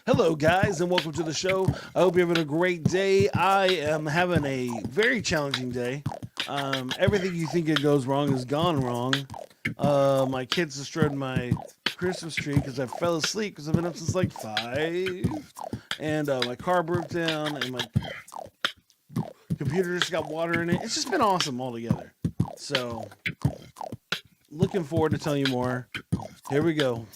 Hello, guys, and welcome to the show. I hope you're having a great day. I am having a very challenging day. Everything you think it goes wrong has gone wrong. My kids destroyed my Christmas tree because I fell asleep because I've been up since like 5. And my car broke down, and my computer just got water in it. It's just been awesome altogether. So, looking forward to telling you more. Here we go.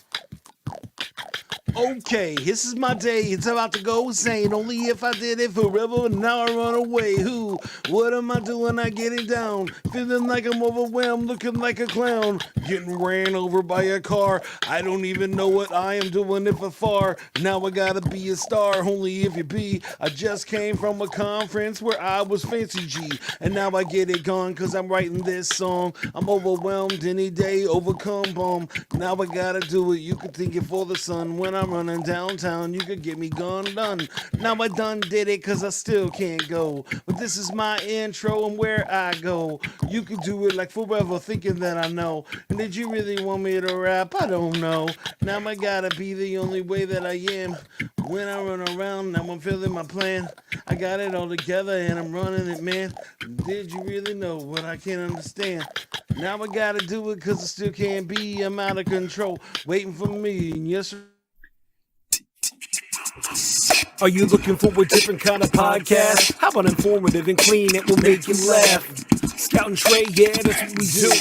Okay, this is my day. It's about to go insane. Only if I did it forever, and now I run away. Who? What am I doing? I getting down. Feeling like I'm overwhelmed, looking like a clown. Getting ran over by a car. I don't even know what I am doing if afar. Now I gotta be a star, only if you be. I just came from a conference where I was fancy G. And now I get it gone, cause I'm writing this song. I'm overwhelmed any day, overcome bomb. Now I gotta do it. You could think it for the sun. When I'm running downtown, you could get me gone done. Now I done did it cause I still can't go. But this is my intro and where I go. You could do it like forever thinking that I know. And did you really want me to rap? I don't know. Now I gotta be the only way that I am. When I run around, now I'm feeling my plan. I got it all together and I'm running it, man. Did you really know what I can't understand? Now I gotta do it cause I still can't be. I'm out of control, waiting for me. And yes, sir. Are you looking for a different kind of podcast? How about informative and clean? It will make you laugh. Scout and Trey, yeah, that's what we do.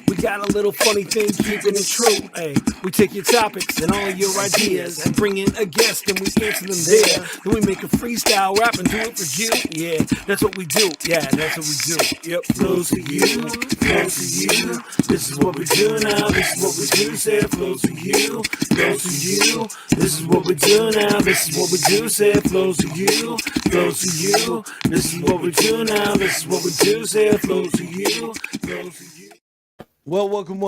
We got a little funny thing, keeping it true. Hey, we take your topics and all your ideas and bring in a guest and we answer them there. Then we make a freestyle rap and do it for you. Yeah, that's what we do. Yeah, that's what we do. Yep, flows to you, flows to you. This is what we do now. This is what we do. Say it flows to you, flows to you. This is what we do now. This is what we do. Say it flows to you, flows to you. This is what we do now. This is what we do. Say it flows to you, flows to you. Well, welcome,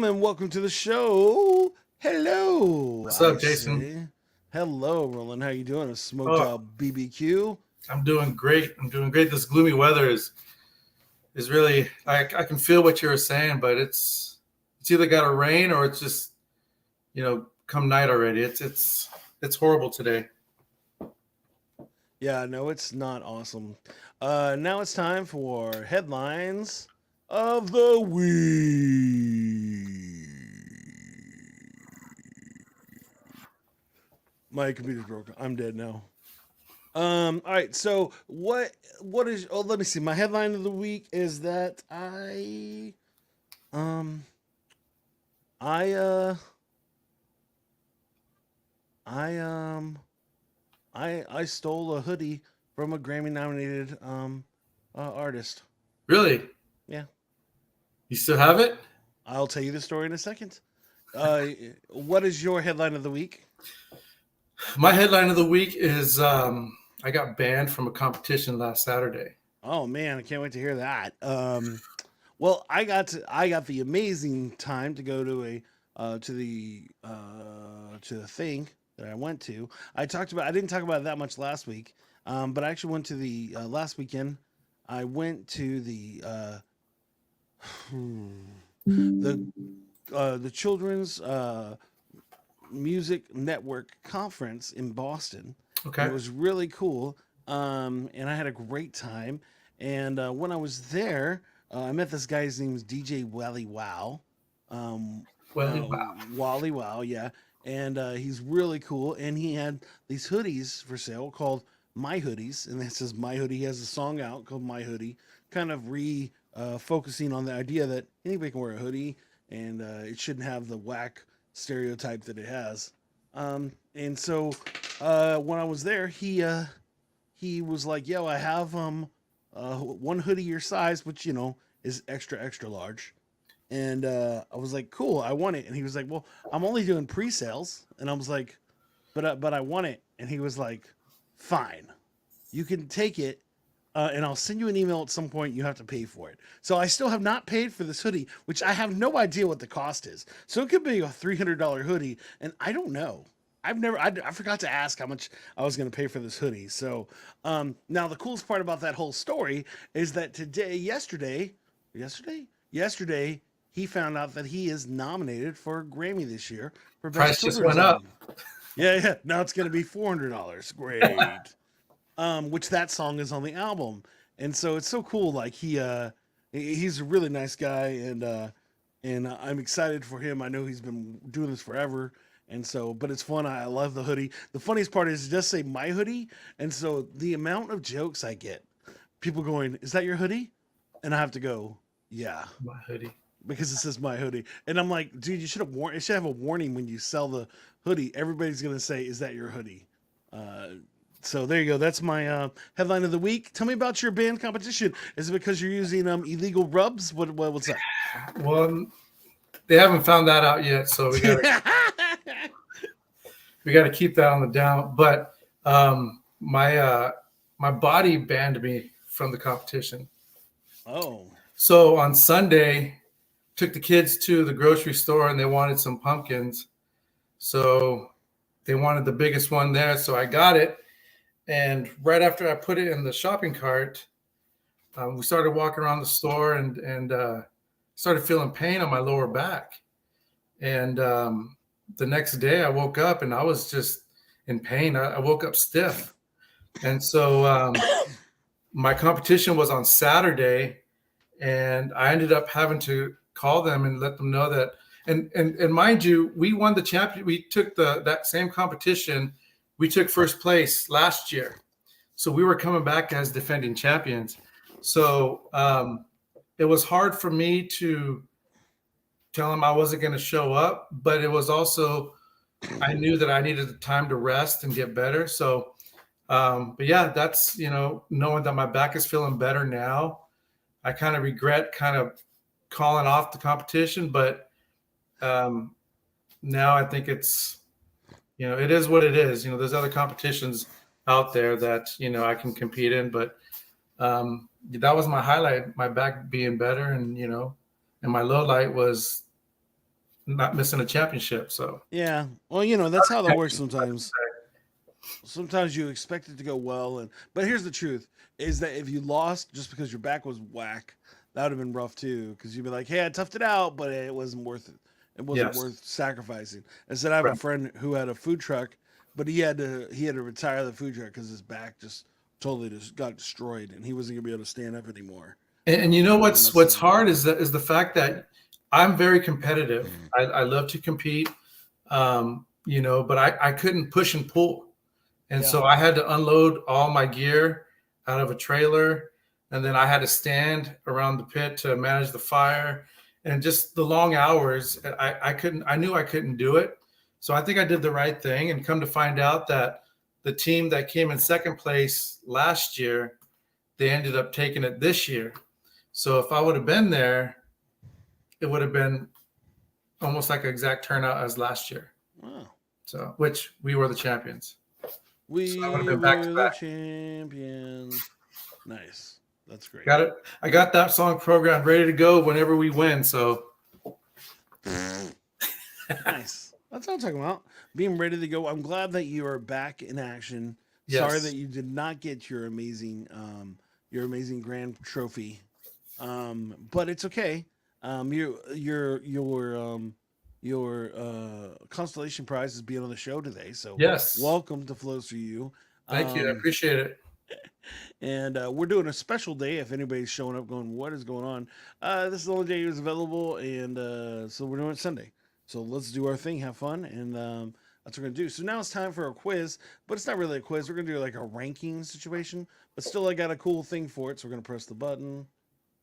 and welcome to the show. Hello. What's up, Jason? Hello, Roland. How you doing? A smoked out BBQ. I'm doing great. This gloomy weather is really. I can feel what you were saying, but it's either got to rain or it's just come night already. It's horrible today. Yeah, no, it's not awesome. Now it's time for headlines of the week. My computer's broken. I'm dead now. All right. So what is? Oh, let me see. My headline of the week is that um, I I I stole a hoodie from a Grammy nominated artist. Really? Yeah. You still have it? I'll tell you the story in a second. What is your headline of the week? My headline of the week is I got banned from a competition last Saturday. Oh man, I can't wait to hear that. Well, I got the amazing time to go to the thing that I went to. I didn't talk about it that much last week, but I actually went to the last weekend. I went to the Children's Music Network conference in Boston. Okay. And it was really cool, and I had a great time. And when I was there, I met this guy. His name was DJ Wally Wow. Wally Wow, yeah. And he's really cool. And he had these hoodies for sale called My Hoodies, and that says My Hoodie. He has a song out called My Hoodie, kind of focusing on the idea that anybody can wear a hoodie, and it shouldn't have the whack stereotype that it has. And so when I was there, he was like, "Yo, I have one hoodie your size, which is extra large." And I was like, "Cool, I want it." And he was like, "Well, I'm only doing pre-sales." And I was like, "But I want it." And he was like, "Fine, you can take it, and I'll send you an email at some point. You have to pay for it." So I still have not paid for this hoodie, which I have no idea what the cost is. So it could be a $300 hoodie, and I don't know. I forgot to ask how much I was going to pay for this hoodie. So now the coolest part about that whole story is that yesterday, he found out that he is nominated for a Grammy this year for Price Best just Children's went up. Album. Yeah. Now it's gonna be $400. Great. Which that song is on the album, and so it's so cool. Like he's a really nice guy, and I'm excited for him. I know he's been doing this forever, and so but it's fun. I love the hoodie. The funniest part is it does say my hoodie, and so the amount of jokes I get, people going, "Is that your hoodie?" And I have to go, "Yeah." My hoodie. Because it says my hoodie, and I'm like, dude, you should have it should have a warning when you sell the hoodie. Everybody's gonna say, "Is that your hoodie?" Uh, so there you go. That's my headline of the week. Tell me about your band competition. Is it because you're using illegal rubs? What's up? Well, they haven't found that out yet, so we got to keep that on the down. But my body banned me from the competition. Oh, So on Sunday, took the kids to the grocery store and they wanted some pumpkins. So they wanted the biggest one there. So I got it. And right after I put it in the shopping cart, we started walking around the store and started feeling pain on my lower back. And the next day I woke up and I was just in pain. I woke up stiff. And so my competition was on Saturday, and I ended up having to call them and let them know that. And mind you, we won the champion. We took that same competition. We took first place last year, so we were coming back as defending champions. So it was hard for me to tell them I wasn't going to show up, but it was also I knew that I needed the time to rest and get better. So, but yeah, that's knowing that my back is feeling better now. I kind of regret kind of calling off the competition, but now I think it's it is what it is. There's other competitions out there that I can compete in, but that was my highlight, my back being better, and my low light was not missing a championship. So yeah. Well, that's how that works sometimes. Sometimes you expect it to go well, but here's the truth: is that if you lost just because your back was whack, that would have been rough too. Because you'd be like, "Hey, I toughed it out, but it wasn't worth it. It wasn't Yes, worth sacrificing." Instead, I have a right. friend who had a food truck, but he had to retire the food truck because his back just totally just got destroyed, and he wasn't gonna be able to stand up anymore. And you know And what's hard is the fact that I'm very competitive. I love to compete, but I couldn't push and pull. And yeah, so I had to unload all my gear out of a trailer. And then I had to stand around the pit to manage the fire. And just the long hours, I knew I couldn't do it. So I think I did the right thing. And come to find out that the team that came in second place last year, they ended up taking it this year. So if I would have been there, it would have been almost like an exact turnout as last year. wow. So, which we were the champions. So I would have We been back to were the back. champions. Nice. That's great. Got it. I got that song programmed ready to go whenever we win. So Nice. That's what I'm talking about. Being ready to go. I'm glad that you are back in action. Sorry that yes, you did not get your amazing grand trophy. But it's okay. Your constellation prize is being on the show today. So yes. welcome to Flows for You. Thank you. I Um, appreciate it. and we're doing a special day. If anybody's showing up, going, "What is going on?" This is the only day it was available, and so we're doing it Sunday. So let's do our thing, have fun, and that's what we're gonna do. So now it's time for a quiz, but it's not really a quiz. We're gonna do like a ranking situation, but still, I got a cool thing for it. So we're gonna press the button.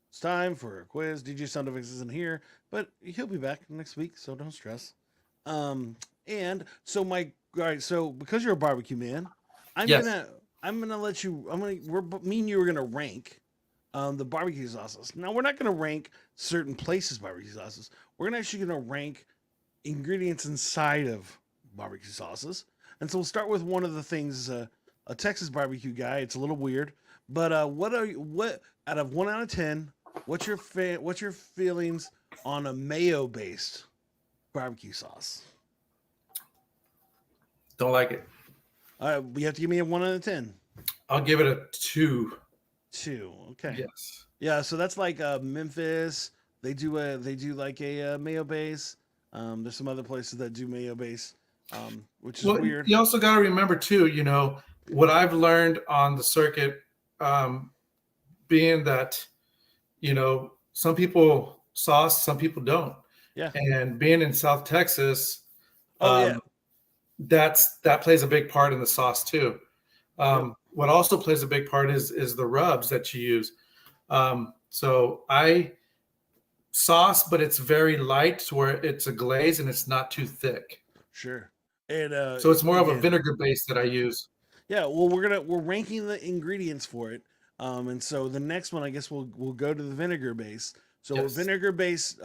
It's time for a quiz. DJ Soundeffects isn't here, but he'll be back next week, so don't stress. And so all right. So because you're a barbecue man, I'm Yes. gonna I'm gonna let you. Me and you are gonna rank the barbecue sauces. Now we're not gonna rank certain places barbecue sauces. We're actually gonna rank ingredients inside of barbecue sauces. And so we'll start with one of the things. A Texas barbecue guy. It's a little weird, but what out of 1 out of 10? What's your feelings on a mayo based barbecue sauce? Don't like it. You have to give me a 1 out of 10. I'll give it a 2. 2. Okay. Yes. Yeah. So that's like Memphis. They do like a mayo base. There's some other places that do mayo base. which is Well, weird. you also got to remember too, what I've learned on the circuit, um, being that, some people sauce, some people don't. Yeah. And being in South Texas, Oh yeah. um, that plays a big part in the sauce too. Yep. What also plays a big part is the rubs that you use. So I sauce, but it's very light to where it's a glaze and it's not too thick. Sure. And So it's more of a again, vinegar base that I use. yeah. Well, we're ranking the ingredients for it. And so the next one, I guess we'll go to the vinegar base. So Yes, vinegar base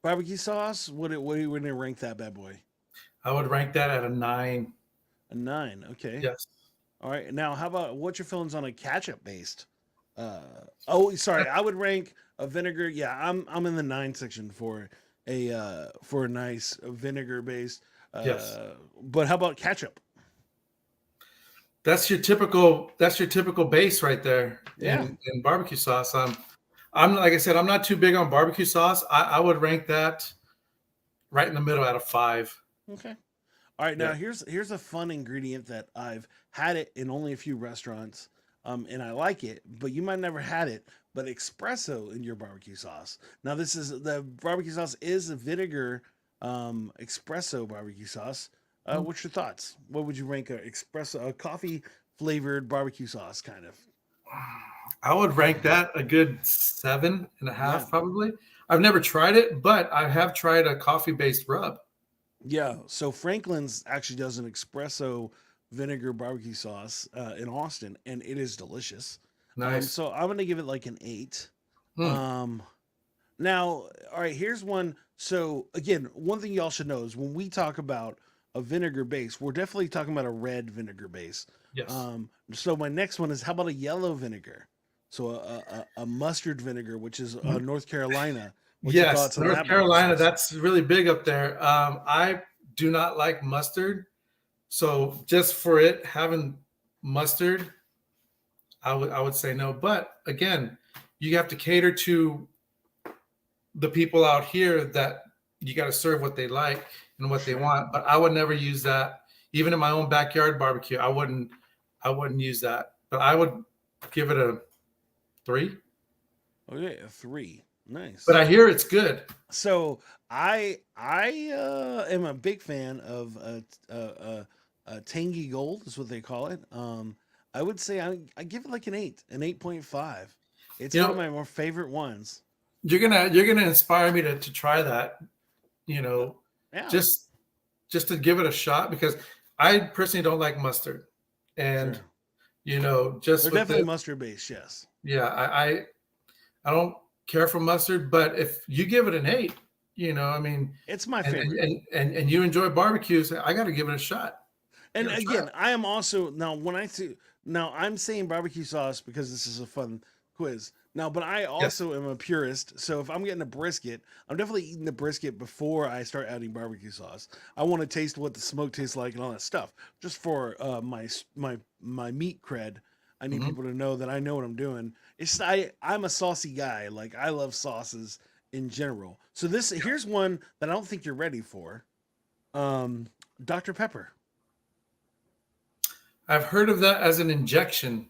barbecue sauce. What do you gonna rank that bad boy? I would rank that at a 9. A 9. Okay. Yes. All right. Now, how about what's your feelings on a ketchup based? Uh, oh, sorry. I would rank a vinegar. Yeah, I'm in the 9 section for a nice vinegar based. Yes. But how about ketchup? That's your typical base right there Yeah. in barbecue sauce. I'm like I said, I'm not too big on barbecue sauce. I would rank that right in the middle out of 5. Okay. All right. Now Yeah. here's a fun ingredient that I've had it in only a few restaurants, and I like it. But you might never had it. But espresso in your barbecue sauce. Now this is the barbecue sauce is a vinegar espresso barbecue sauce. Mm. What's your thoughts? What would you rank a coffee flavored barbecue sauce kind of? I would rank that a good seven and a Yeah. half, probably. I've never tried it, but I have tried a coffee based rub. Yeah. So Franklin's actually does an espresso vinegar barbecue sauce in Austin, and it is delicious. Nice. So I'm gonna give it like an 8. Hmm. Um, Now, all right, here's one. So again, one thing y'all should know is when we talk about a vinegar base, we're definitely talking about a red vinegar base. Yes. So my next one is how about a yellow vinegar? So a mustard vinegar, which is Mhm. North Carolina. What's your Yes, thoughts on North that barbecue Carolina, sauce? that's really big up there. I do not like mustard. So just for it having mustard, I would say no. But again, you have to cater to the people out here that you got to serve what they like and what they Sure. want. But I would never use that, even in my own backyard barbecue. I wouldn't use that. But I would give it a 3. Okay, a 3. But Nice. I hear it's good. So I am a big fan of tangy gold is what they call it. I would say I give it like an 8, an 8.5. It's You one of know, my more favorite ones. you're gonna inspire me to try that. You Uh, know, yeah, just just to give it a shot because I personally don't like mustard, and sure. just They're with definitely this, mustard based. Yes. yeah, I don't care for mustard, but if you give it an 8, I mean, It's my and and favorite. and, and you enjoy barbecues, I got to give it a shot. And Give it a try. again, I am also now I'm saying barbecue sauce because this is a fun quiz. Now, but I Yes. also am a purist. So if I'm getting a brisket, I'm definitely eating the brisket before I start adding barbecue sauce. I want to taste what the smoke tastes like and all that stuff. Just for my meat cred, I need Hmm. people to know that I know what I'm doing. I'm a saucy guy. Like I love sauces in general. So this here's one that I don't think you're ready for. Um, Dr. Pepper. I've heard of that as an injection.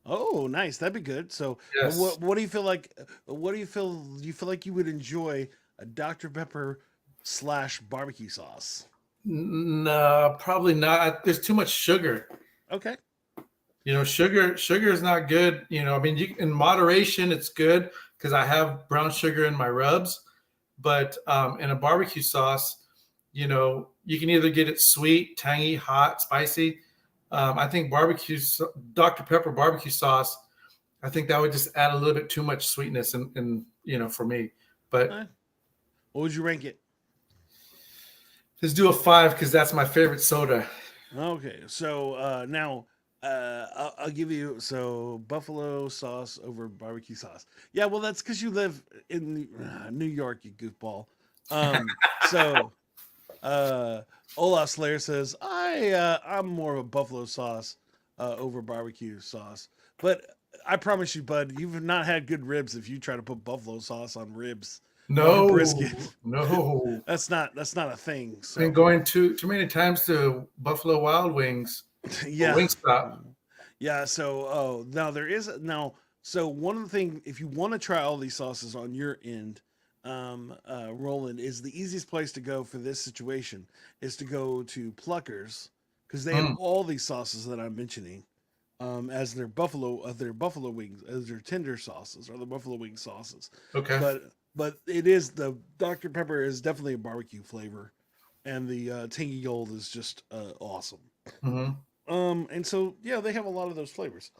Oh, nice. That'd be good. So, Yes. what do you feel like? What do you feel? Do you feel like you would enjoy a Dr. Pepper slash barbecue sauce? No, probably not. There's too much sugar. Okay. Sugar is not good. I mean, in moderation, it's good because I have brown sugar in my rubs. But in a barbecue sauce, you can either get it sweet, tangy, hot, spicy. I think Dr. Pepper barbecue sauce, I think that would just add a little bit too much sweetness and for me. But Eh, what would you rank it? let's do a 5 because that's my favorite soda. Okay. So now I'll give you buffalo sauce over barbecue sauce. Yeah. Well, that's because you live in New York, you goofball. So Uh, Olaf Slayer says, I'm more of a buffalo sauce over barbecue sauce. But I promise you, bud, you've not had good ribs if you try to put buffalo sauce on ribs. or No, brisket. no. That's not a thing. Been So going too many times to Buffalo Wild Wings or yeah. Wingstop. Yeah, so now there is now so one of the thing if you want to try all these sauces on your end, Roland, is the easiest place to go for this situation is to go to Pluckers because they have Mm, all these sauces that I'm mentioning as their buffalo wings as their tender sauces or the buffalo wing sauces. okay. But it is the Dr Pepper is definitely a barbecue flavor, and the tangy gold is just awesome. Hmm. And so yeah, they have a lot of those flavors.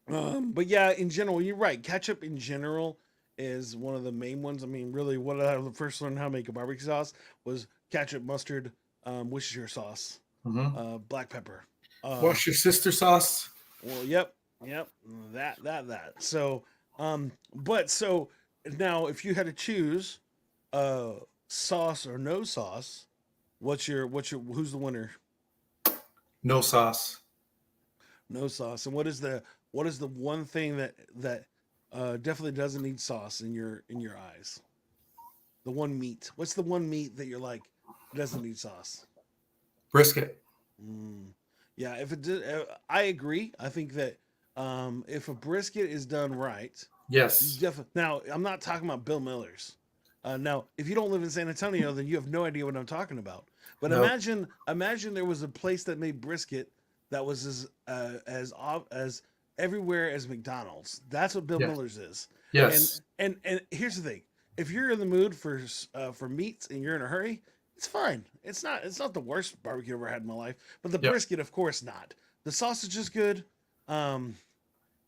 But yeah, in general, you're right. Ketchup in general is one of the main ones. I mean, really, what I first learned how to make a barbecue sauce was ketchup, mustard, Worcestershire sauce, Hmm. black pepper. Um, What's your sister sauce? well, yep, that. So, but so now, if you had to choose, uh, sauce or no sauce, what's your who's the winner? No sauce. No sauce. And what is the one thing that definitely doesn't need sauce in your eyes? The one meat. What's the one meat that you're like doesn't need sauce? Brisket. Mm. Yeah, if it did, I agree. I think that if a brisket is done right, you Yes. definitely. Now, I'm not talking about Bill Miller's. Now, if you don't live in San Antonio, then you have no idea what I'm talking about. But No. imagine there was a place that made brisket that was as everywhere as McDonald's. That's what Bill Yes. Miller's is. And Yes. and here's the thing: if you're in the mood for meats and you're in a hurry, it's fine. It's not the worst barbecue I've ever had in my life. But the Yep. brisket, of course, not. The sausage is good. Um,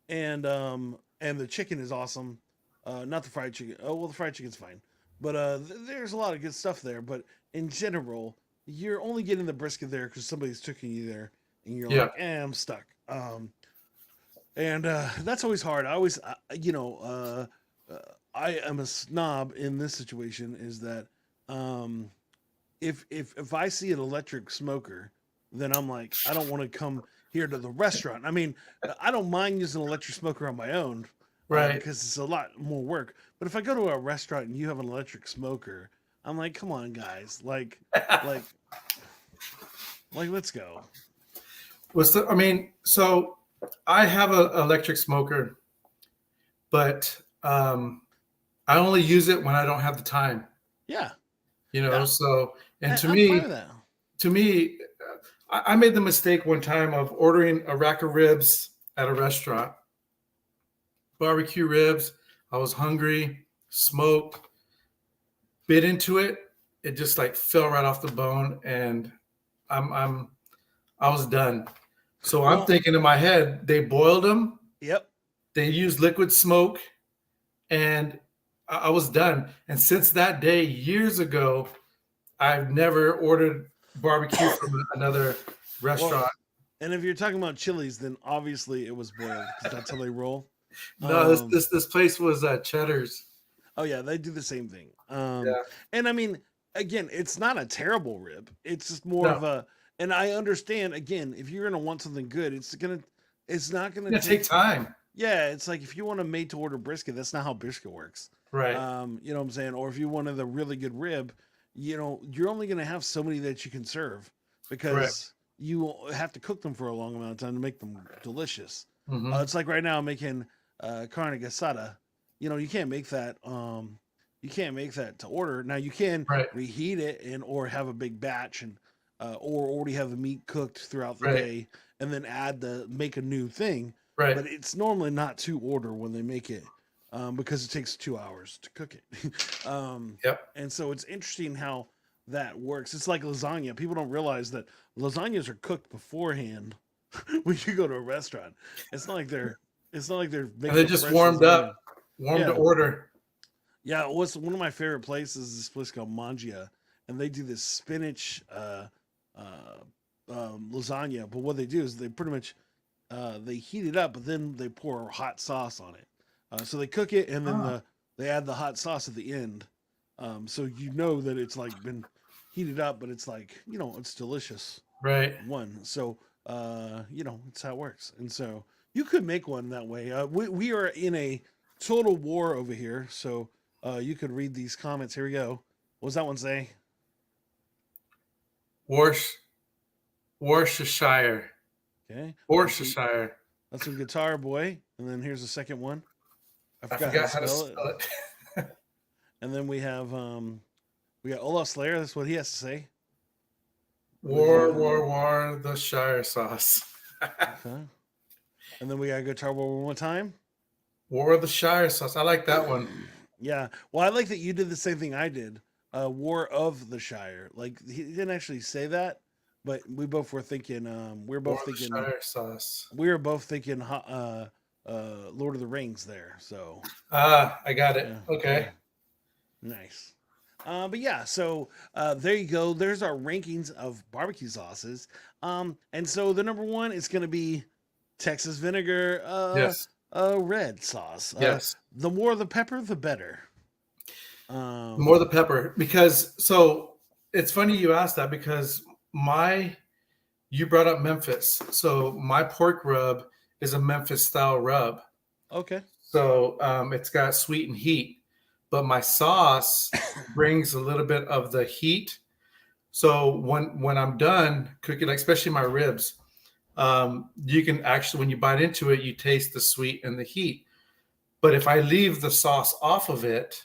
and the chicken is awesome. Not the fried chicken. Oh well, the fried chicken's fine, but there's a lot of good stuff there. But in general, you're only getting the brisket there because somebody's taking you there, and you're Yeah. like, I'm stuck. And that's always hard. I always, I am a snob in this situation. Is that um, if I see an electric smoker, then I'm like, I don't want to come here to the restaurant. I mean, I don't mind using an electric smoker on my own Right. because it's a lot more work. But if I go to a restaurant and you have an electric smoker, I'm like, come on, guys, like, let's go. I mean, so I have an electric smoker, but I only use it when I don't have the time. Yeah, You know, yeah, so and I'm fine with that. to me, I made the mistake one time of ordering a rack of ribs at a restaurant, barbecue ribs. I was hungry, smoked, bit into it. It just like fell right off the bone, and I'm I was done. So I'm Well, thinking in my head, they boiled them, yep. they used liquid smoke, and I was done. And since that day, years ago, I've never ordered barbecue from another Well, restaurant. and if you're talking about chilies, then obviously it was boiled because that's how they roll. No, this Um, this this place was Cheddar's. Oh yeah, they do the same thing. Yeah. And I mean, again, it's not a terrible rib. It's just more No, of a. And I understand. Again, if you're gonna want something good, it's not it's gonna gonna take take. time. Yeah, it's like if you want a made to order brisket, that's not how brisket works. Right. You know what I'm saying? Or if you wanted a really good rib, you're only gonna have so many that you can serve Correct. because you have to cook them for a long amount of time to make them delicious. Hmm. It's like right now I'm making carne asada. You can't make that. You can't make that to order. Now you can Right. reheat it and or have a big batch and or already have the meat cooked throughout the Right. day and then make a new thing. Right. But it's normally not to order when they make it because it takes 2 hours to cook it. Yep. And so it's interesting how that works. It's like lasagna. People don't realize that lasagnas are cooked beforehand when you go to a restaurant. It's not like they're And they making a just fresh warmed lasagna. up, warmed to Yeah. order. Yeah, what's one of my favorite places is this place called Mangia, and they do this spinach uh, lasagna. But what they do is they pretty much they heat it up, but then they pour hot sauce on it. So they cook it, and then Ah, they add the hot sauce at the end. So you know that it's like been heated up, but it's like it's delicious. right. One, so it's how it works, and so you could make one that way. We are in a total war over here, so you could read these comments. Here we go. What does that one say? Worcestershire. Okay. Worcestershire. That's from Guitar Boy. And then here's the second one. I I forgot how to forgot how to spell it. spell it. And then we got Olaf Slayer. That's what he has to say. War, the Shire sauce. Okay. And then we got Guitar Boy one more time. War of the Shire sauce. I like that one. Yeah. Well, I like that you did the same thing I did. War of the Shire. Like he didn't actually say that, but we both were thinking. We were both War of the thinking. Shire sauce. We were both thinking. Lord of the Rings there. So. I got it. Yeah, Okay. yeah. Nice. But yeah, so there you go. There's our rankings of barbecue sauces. And so the number one is going to be Texas vinegar. Yes. Red sauce. Yes. The more the pepper, the better. The more the pepper, because so it's funny you asked that because you brought up Memphis. So my pork rub is a Memphis style rub. Okay. So it's got sweet and heat, but my sauce brings a little bit of the heat. So when I'm done cooking, like especially my ribs, you can actually, when you bite into it, you taste the sweet and the heat. But if I leave the sauce off of it,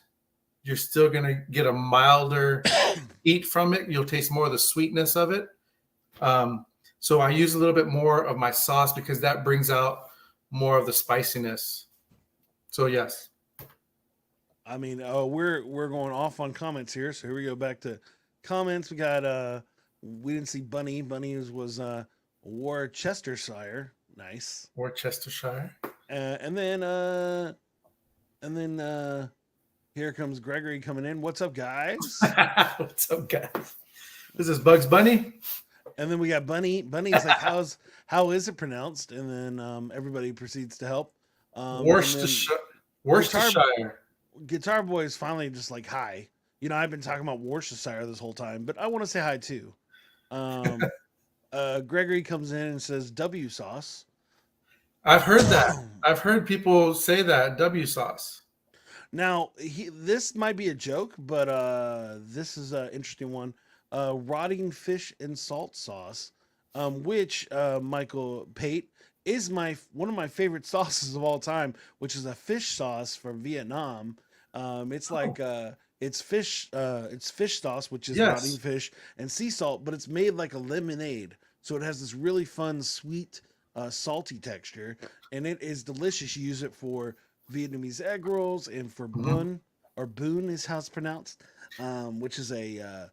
you're still going to get a milder heat from it. You'll taste more of the sweetness of it. So I use a little bit more of my sauce because that brings out more of the spiciness. So yes. I mean, we're going off on comments here. So here we go back to comments. We got we didn't see Bunny. Bunny was Worcestershire. Nice. Worcestershire. And then here comes Gregory coming in. What's up, guys? What's up, guys? This is Bugs Bunny. And then we got Bunny. Bunny's like, how is it pronounced? And then everybody proceeds to help. Worcestershire. Guitar Boy is finally just like, hi. You know, I've been talking about Worcestershire this whole time, but I want to say hi too. Gregory comes in and says W sauce. I've heard that. I've heard people say that, W sauce. Now, this might be a joke, but this is an interesting one. Rotting fish and salt sauce, which Michael Pate is one of my favorite sauces of all time, which is a fish sauce from Vietnam. It's like it's fish sauce, which is rotting fish and sea salt, but it's made like a lemonade, so it has this really fun, sweet, salty texture, and it is delicious. You use it for Vietnamese egg rolls and for bun, or boon is how it's pronounced, which is a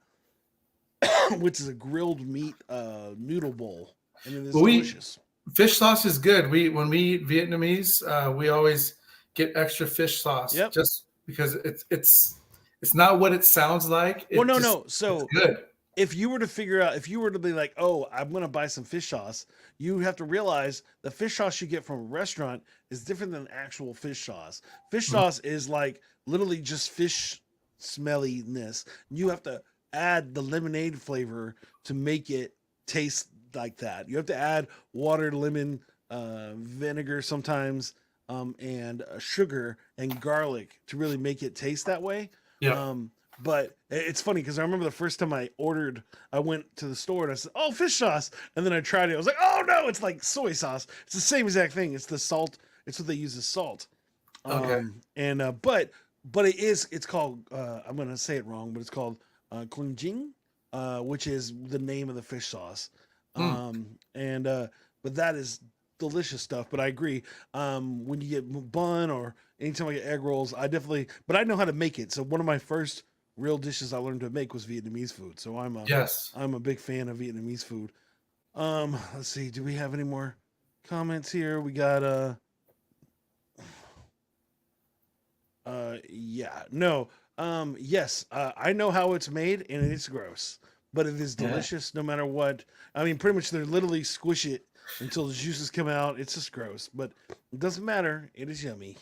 grilled meat noodle bowl, and it is delicious. Fish sauce is good. When we eat Vietnamese, we always get extra fish sauce, just because it's not what it sounds like. So it's good. If you were to be like, oh, I'm going to buy some fish sauce, you have to realize the fish sauce you get from a restaurant is different than actual fish sauce. Fish sauce is like literally just fish smelliness. You have to add the lemonade flavor to make it taste like that. You have to add water, lemon, vinegar sometimes, and sugar and garlic to really make it taste that way. Yeah. But it's funny because I remember the first time I went to the store and I said, "Oh, fish sauce," and then I tried it. I was like, "Oh no, it's like soy sauce. It's the same exact thing. It's the salt. It's what they use as salt." Okay. But it's called. I'm gonna say it wrong, but it's called Kunjing, which is the name of the fish sauce. But that is delicious stuff. But I agree. When you get bun or anytime I get egg rolls, but I know how to make it. So one of my first real dishes I learned to make was Vietnamese food. So I'm a big fan of Vietnamese food. Let's see. Do we have any more comments here? We got yes. I know how it's made, and it's gross, but it is delicious no matter what. I mean, pretty much they're literally squish it until the juices come out. It's just gross, but it doesn't matter. It is yummy.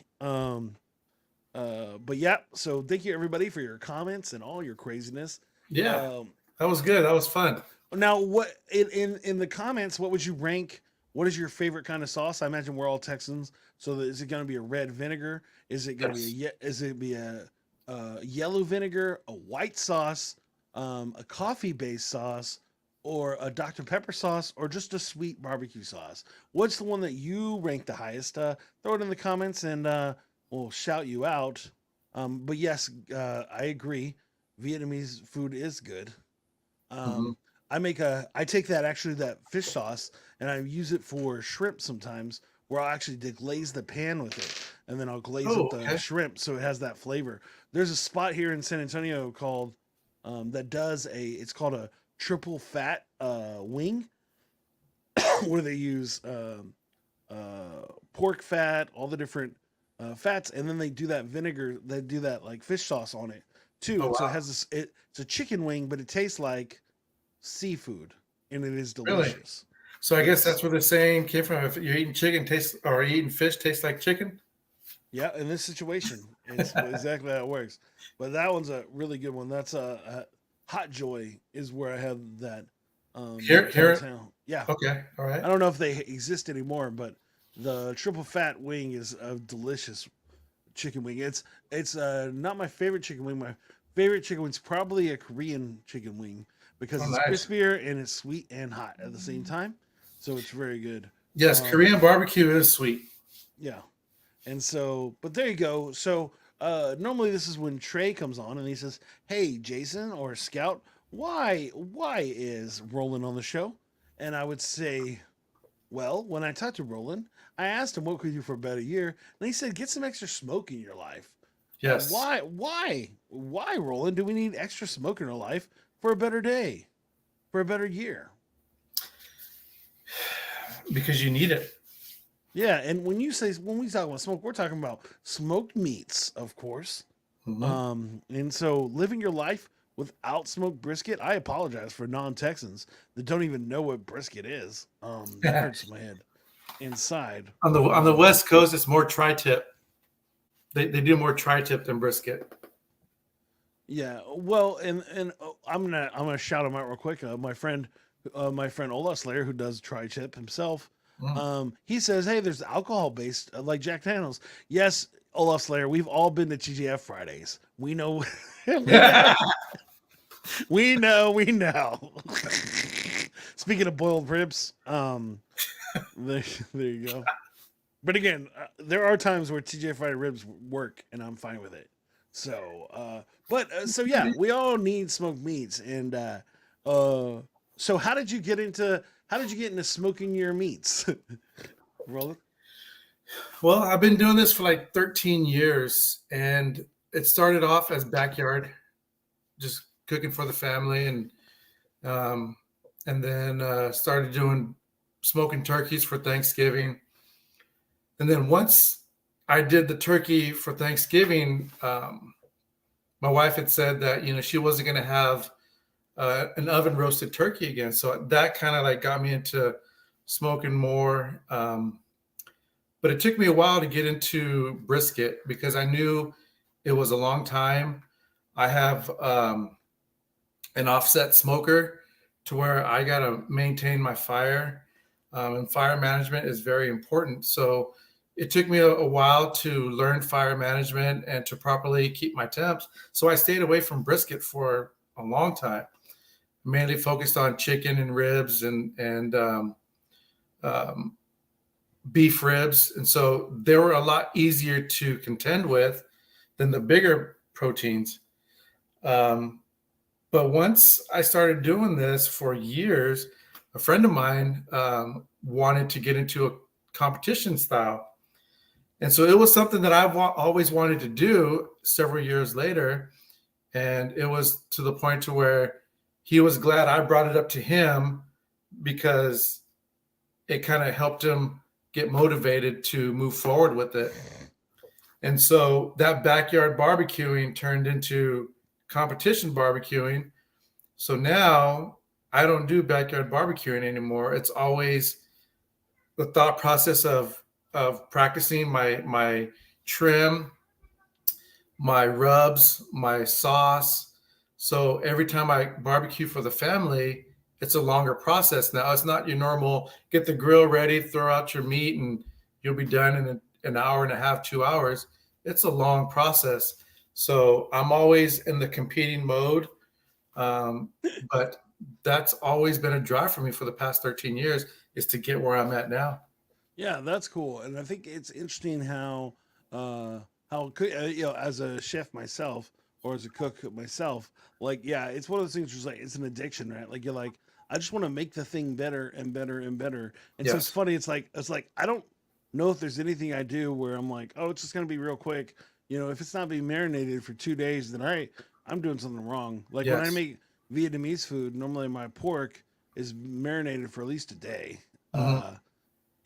But yeah, so thank you everybody for your comments and all your craziness. Yeah. That was good. That was fun. Now, what in the comments, what would you rank? What is your favorite kind of sauce? I imagine we're all Texans. So is it going to be a red vinegar? Is it going to be yellow vinegar, a white sauce, a coffee based sauce, or a Dr. Pepper sauce, or just a sweet barbecue sauce? What's the one that you rank the highest? Throw it in the comments and we'll shout you out. But yes, I agree. Vietnamese food is good. Hmm. Um, I take that actually that fish sauce and I use it for shrimp sometimes where I'll actually deglaze the pan with it and then I'll glaze Oh, up the okay. shrimp so it has that flavor. There's a spot here in San Antonio called that does it's called a triple fat wing where they use pork fat, all the different fats, and then they do that vinegar. They do that like fish sauce on it too, Oh, and so it wow. has this. It's a chicken wing, but it tastes like seafood, and it is Really? delicious. So I guess Yes, that's where the saying came from. If you're eating chicken, tastes or you're eating fish, tastes like chicken. yeah. In this situation, it's exactly how it works. But that one's a really good one. That's a Hot Joy is where I have that Here. downtown. Yeah, Okay. All right. I don't know if they exist anymore, but the triple fat wing is a delicious chicken wing. It's not my favorite chicken wing. My favorite chicken wing is probably a Korean chicken wing because Oh, it's nice. crispier and it's sweet and hot at the same time. So it's very good. Yes, Um, Korean barbecue is sweet. yeah. And so, but there you go. So normally this is when Trey comes on and he says, "Hey, Jason or Scout, why is Roland on the show?" And I would say, well, when I talked to Roland, I asked him what could you do for about a year, and he said, "Get some extra smoke in your life." Yes, Why, Roland? Do we need extra smoke in our life for a better day, for a better year? because you need it. Yeah, and when we talk about smoke, we're talking about smoked meats, of course. Hmm. And so living your life without smoked brisket, I apologize for non-Texans that don't even know what brisket is. That hurts my head inside. On the West Coast, it's more tri-tip. They do more tri-tip than brisket. Yeah, well, and I'm gonna shout him out real quick. My friend Ola Slayer, who does tri-tip himself, Mm. he says, "Hey, there's alcohol based like Jack Daniels." Yes, Olaf Slayer, we've all been to TGF Fridays. We know, we know, we know. Speaking of boiled ribs, there you go. But again, there are times where TGI Friday ribs work, and I'm fine with it. So, so yeah, we all need smoked meats, and uh, so how did you get into smoking your meats, Roland? Well, I've been doing this for like 13 years, and it started off as backyard, just cooking for the family, um, and then started doing smoking turkeys for Thanksgiving. And then once I did the turkey for Thanksgiving, my wife had said that she wasn't going to have an oven roasted turkey again. So that kind of like got me into smoking more. But it took me a while to get into brisket because I knew it was a long time. I have an offset smoker to where I got to maintain my fire, and fire management is very important. So it took me a while to learn fire management and to properly keep my temps. So I stayed away from brisket for a long time, mainly focused on chicken and ribs and um, beef ribs. And so they were a lot easier to contend with than the bigger proteins. Um, but once I started doing this for years, a friend of mine wanted to get into a competition style. And so it was something that I've always wanted to do several years later. And it was to the point to where he was glad I brought it up to him because it kind of helped him get motivated to move forward with it. And so that backyard barbecuing turned into competition barbecuing. So now I don't do backyard barbecuing anymore. It's always the thought process of practicing my trim, my rubs, my sauce. So every time I barbecue for the family, it's a longer process now. It's not your normal get the grill ready, throw out your meat, and you'll be done in an hour and a half, 2 hours. It's a long process. So I'm always in the competing mode. Um, but that's always been a drive for me for the past 13 years is to get where I'm at now. Yeah, that's cool, and I think it's interesting uh as a chef myself or as a cook myself, like yeah, it's one of those things where it's like it's an addiction, right? Like you're like, I just want to make the thing better and better and better, and so it's Yes. funny. It's like I don't know if there's anything I do where I'm like, oh, it's just gonna be real quick. If it's not being marinated for 2 days, then all right, I'm doing something wrong. Like when I Yes. make Vietnamese food, normally my pork is marinated for at least a day. Hmm.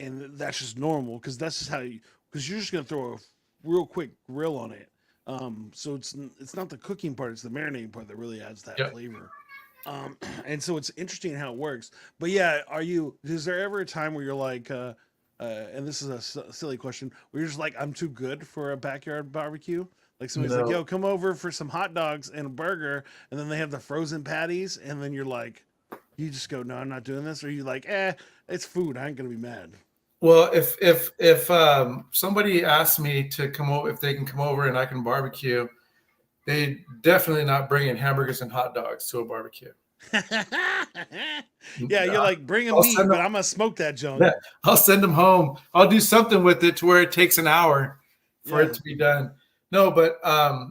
And that's just normal because that's just how you because you're just gonna throw a real quick grill on it. So it's not the cooking part; it's the marinating part that really adds that Yep. flavor. And so it's interesting how it works. But yeah, is there ever a time where you're like, and this is a silly question, where you're just like, I'm too good for a backyard barbecue? Like somebody's like, No. yo, come over for some hot dogs and a burger, and then they have the frozen patties, and then you're like, you just go, no, I'm not doing this, or you like, it's food, I ain't gonna be mad. Well, if somebody asks me to come over, if they can come over and I can barbecue, they definitely not bringing hamburgers and hot dogs to a barbecue. Yeah, you're like, bring a I'll meat, send but them. I'm gonna smoke that junk. Yeah, I'll send them home. I'll do something with it to where it takes an hour for it Yeah. to be done. No, but uh,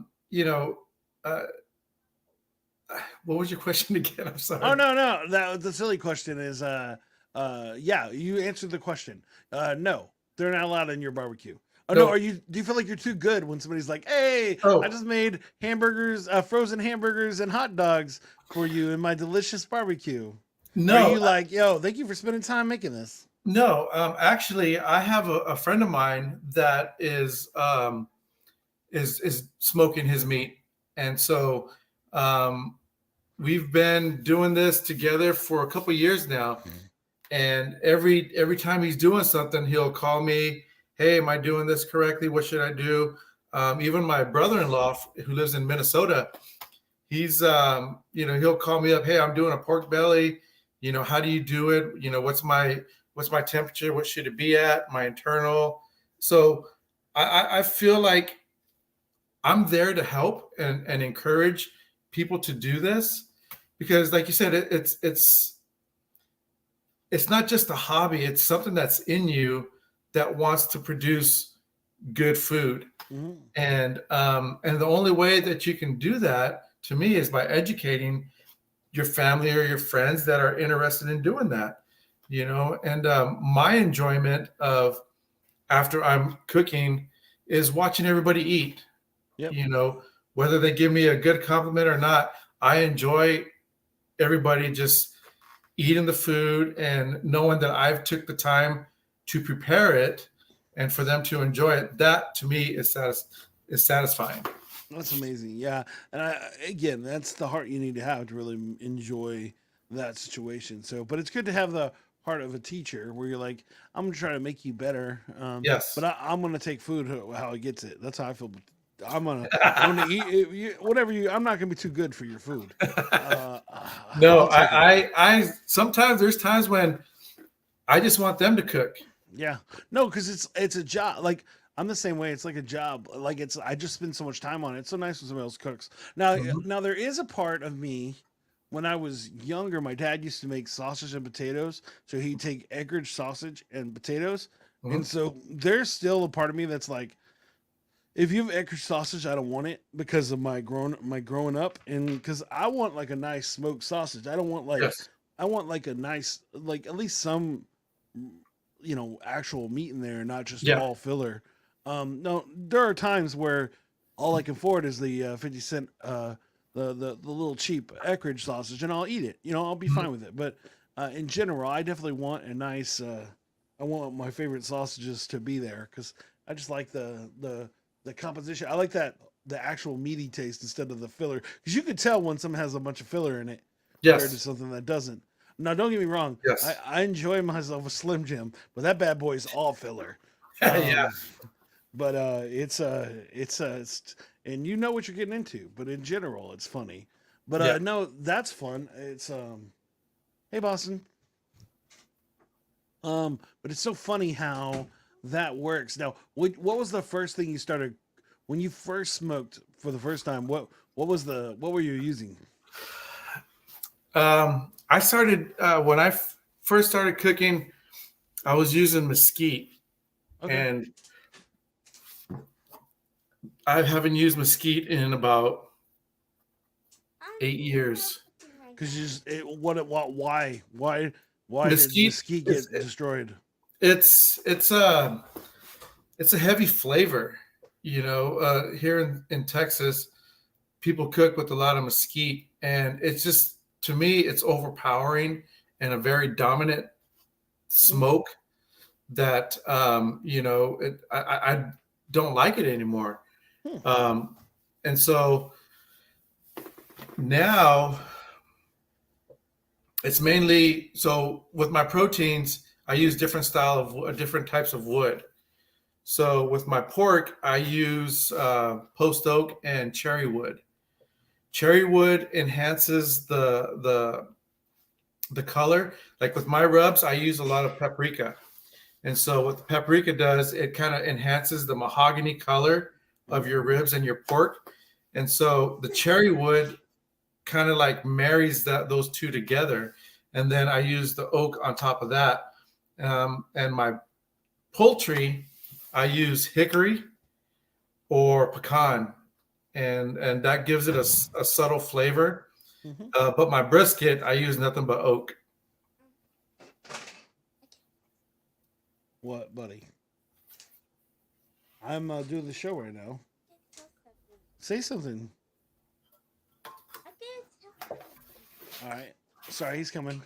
what was your question again? I'm Oh sorry. no, no. That the silly question is yeah, you answered the question. No, they're not allowed in your barbecue. Oh no, No. do you feel like you're too good when somebody's like, "Hey, I Oh just made hamburgers, frozen hamburgers and hot dogs for you in my delicious barbecue." Are no, you like, "Yo, thank you for spending time making this?" no. Actually, I have a friend of mine that is smoking his meat, and so um, we've been doing this together for a couple of years now. And every time he's doing something, he'll call me. Hey, am I doing this correctly? What should I do? Even my brother-in-law, who lives in Minnesota, he's he'll call me up. Hey, I'm doing a pork belly. How do you do it? What's my temperature? What should it be at? My internal. So I feel like I'm there to help and encourage people to do this because, like you said, it's not just a hobby. It's something that's in you that wants to produce good food. Mhm. And the only way that you can do that to me is by educating your family or your friends that are interested in doing that. And my enjoyment of after I'm cooking is watching everybody eat. Yep. you know Whether they give me a good compliment or not, I enjoy everybody just eating the food and knowing that I've took the time to prepare it and for them to enjoy it. That to me is satisfying. That's amazing. Yeah. And again, that's the heart you need to have to really enjoy that situation. So, but it's good to have the heart of a teacher where you're like, I'm going to try to make you better. But Yes. I'm going to take food how it gets it. That's how I feel. I'm gonna eat it, whatever I'm not gonna be too good for your food. No, I'll take it. I sometimes there's times when I just want them to cook. Yeah, no, because it's a job. Like I'm the same way. It's like a job. Like I just spend so much time on it. It's so nice when somebody else cooks. Mhm. Now there is a part of me when I was younger. My dad used to make sausage and potatoes, so he'd take Eggeridge sausage and potatoes, and Mhm. so there's still a part of me that's like, if you have Eggeridge sausage, I don't want it because of my growing up, and because I want like a nice smoked sausage. Yes. I want like a nice like at least some actual meat in there, not just Yeah. all filler. No, there are times where all I can afford is the 50 cent the little cheap Eckrich sausage, and I'll eat it. I'll be Mhm. fine with it. But in general, I definitely want a nice. I want my favorite sausages to be there because I just like the composition. I like that the actual meaty taste instead of the filler because you could tell when something has a bunch of filler in it compared to Yes. something that doesn't. Now, don't get me wrong. I, Yes. I enjoy myself a Slim Jim, but that bad boy is all filler. Yeah. Um, but it's and you know what you're getting into. But in general, it's funny. But Yeah. no, that's fun. It's hey Boston. But it's so funny how that works. Now, what was the first thing you started? when you first smoked for the first time, what were you using? I started when first started cooking. I was using mesquite, Okay. and I haven't used mesquite in about 8 years. Because you just why did Mesquite mesquite is get destroyed? it's it's a it's a heavy flavor. Here in Texas, people cook with a lot of mesquite, and it's just to me it's overpowering and a very dominant Mm-hmm. smoke that I don't like it anymore. Hmm. Um, and so now it's mainly so with my proteins, I use different types of wood. So with my pork, I use post oak and cherry wood. Cherry wood enhances the color. Like with my rubs, I use a lot of paprika. And so what the paprika does, it kind of enhances the mahogany color of your ribs and your pork. And so the cherry wood kind of like marries those two together. And then I use the oak on top of that. And my poultry, I use hickory or pecan, and that gives it a subtle flavor. Mm-hmm. But my brisket, I use nothing but oak. What, buddy? I'm doing the show right now. Say something. All right. Sorry, he's coming.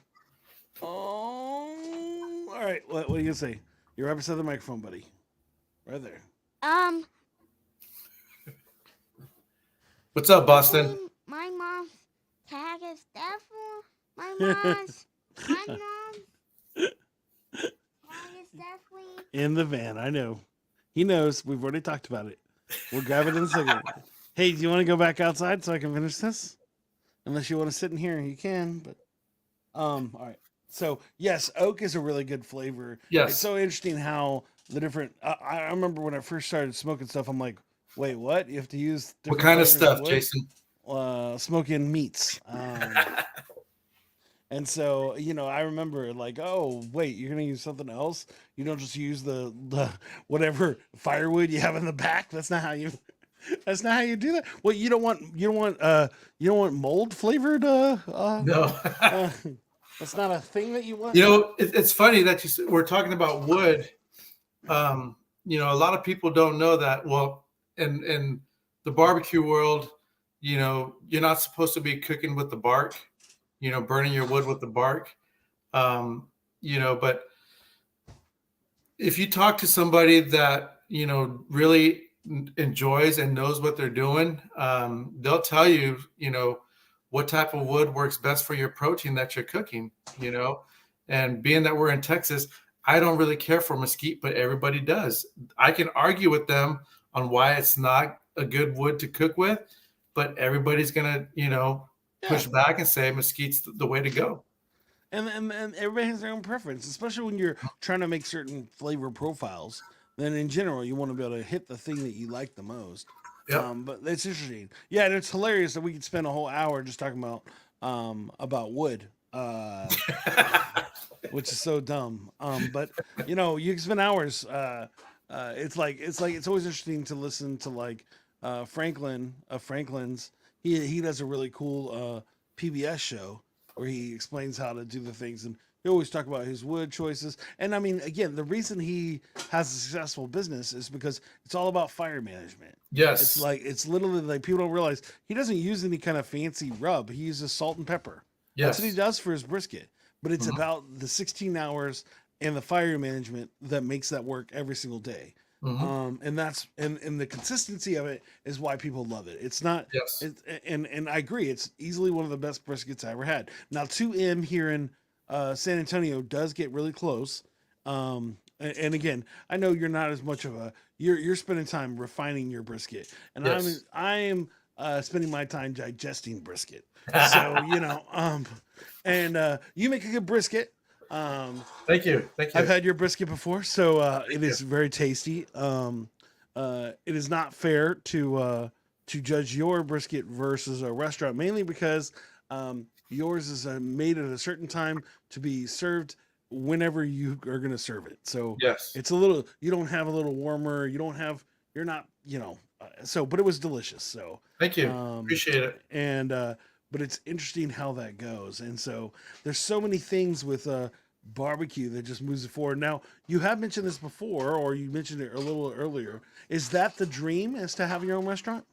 Oh, all right. What are you gonna say? You're right beside the microphone, buddy. Right there. Um, What's up, Boston? actually, my mom's tag is definitely my mom's tag is definitely. In the van, I know. He knows. We've already talked about it. We'll grab it in a second. Hey, do you want to go back outside so I can finish this? Unless you want to sit in here, you can. But all right. So yes, oak is a really good flavor. It's Yes. so interesting how the different. I remember when I first started smoking stuff. I'm like, wait, what? You have to use What different kind of flavors of stuff, wood? Jason? Smoking meats. And so, I remember like, oh, wait, you're gonna use something else. You don't just use the whatever firewood you have in the back. That's not how you. That's not how you do that. Well, you don't want mold flavored. No. Uh, that's not a thing that you want. It's funny that we're talking about wood. A lot of people don't know that. Well, in the barbecue world, you're not supposed to be cooking with the bark. Burning your wood with the bark. But if you talk to somebody that really enjoys and knows what they're doing, they'll tell you, what type of wood works best for your protein that you're cooking. And being that we're in Texas, I don't really care for mesquite, but everybody does. I can argue with them on why it's not a good wood to cook with, but everybody's gonna, Yeah, push back and say mesquite's the way to go. and everybody has their own preference, especially when you're trying to make certain flavor profiles. Then in general, you want to be able to hit the thing that you like the most. Yep. But it's interesting. Yeah, and it's hilarious that we could spend a whole hour just talking about wood. Which is so dumb. But you can spend hours. It's always interesting to listen to like Franklin's. He does a really cool PBS show where he explains how to do the things, and he always talk about his wood choices. And I mean, again, the reason he has a successful business is because it's all about fire management. Yes. It's literally like people don't realize he doesn't use any kind of fancy rub. He uses salt and pepper. That's what he Yes. does for his brisket. But it's Mhm. about the 16 hours and the fire management that makes that work every single day. Mhm. And the consistency of it is why people love it. It's not Yes. and I agree, it's easily one of the best briskets I ever had. Now 2M here in San Antonio does get really close. And again, I know you're not as much of a you're spending time refining your brisket, and Yes. I'm spending my time digesting brisket. So and you make a good brisket. Um, Thank you. Thank I've you. had your brisket before, so Thank it you. is very tasty. it is not fair to judge your brisket versus a restaurant, mainly because yours is made at a certain time to be served whenever you are going to serve it. So Yes. it's a little, you don't have a little warmer. You're not, so, but it was delicious. So, Thank you. um, Appreciate it. and, but it's interesting how that goes. And so there's so many things with, barbecue that just moves it forward. Now, you have mentioned this before, or you mentioned it a little earlier. Is that the dream, is to have your own restaurant?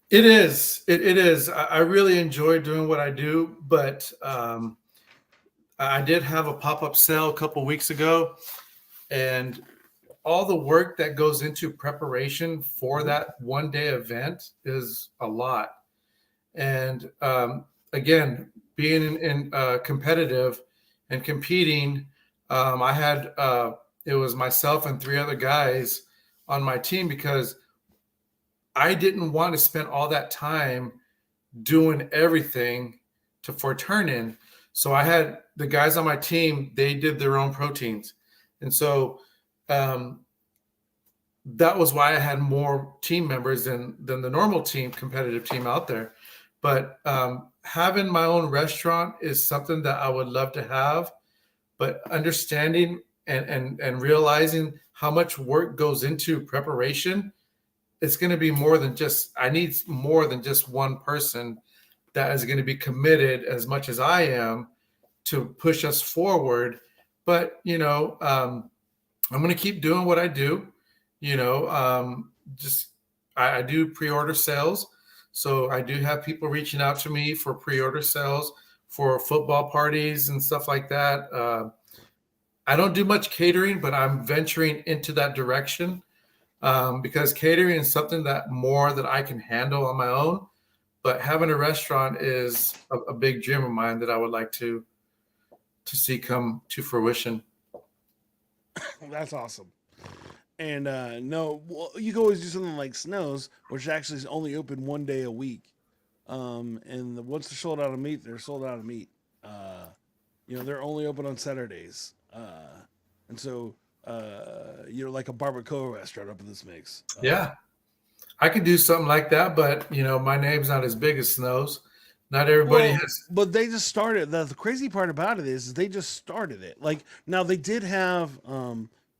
It is. It is. I really enjoy doing what I do, but I did have a pop-up sale a couple weeks ago, and all the work that goes into preparation for that one day event is a lot. And again, being in competitive and competing, I had it was myself and three other guys on my team because I didn't want to spend all that time doing everything for turn in. So I had the guys on my team, they did their own proteins. And so um, that was why I had more team members than the normal team, competitive team out there. But having my own restaurant is something that I would love to have. But understanding and realizing how much work goes into preparation, it's going to be more than just, I need more than just one person that is going to be committed as much as I am to push us forward. But, I'm going to keep doing what I do. Just I do pre-order sales. So I do have people reaching out to me for pre-order sales for football parties and stuff like that. I don't do much catering, but I'm venturing into that direction because catering is something that I can handle on my own. But having a restaurant is a big dream of mine that I would like to see come to fruition. That's awesome. And no, well, you can always do something like Snows, which actually is only open one day a week. Once they're sold out of meat, they're sold out of meat. They're only open on Saturdays. And so, like a barbacoa restaurant up in this mix. Yeah, I could do something like that, but my name's not as big as Snow's. Not everybody has. But they just started. The crazy part about it is they just started it. Like now, they did have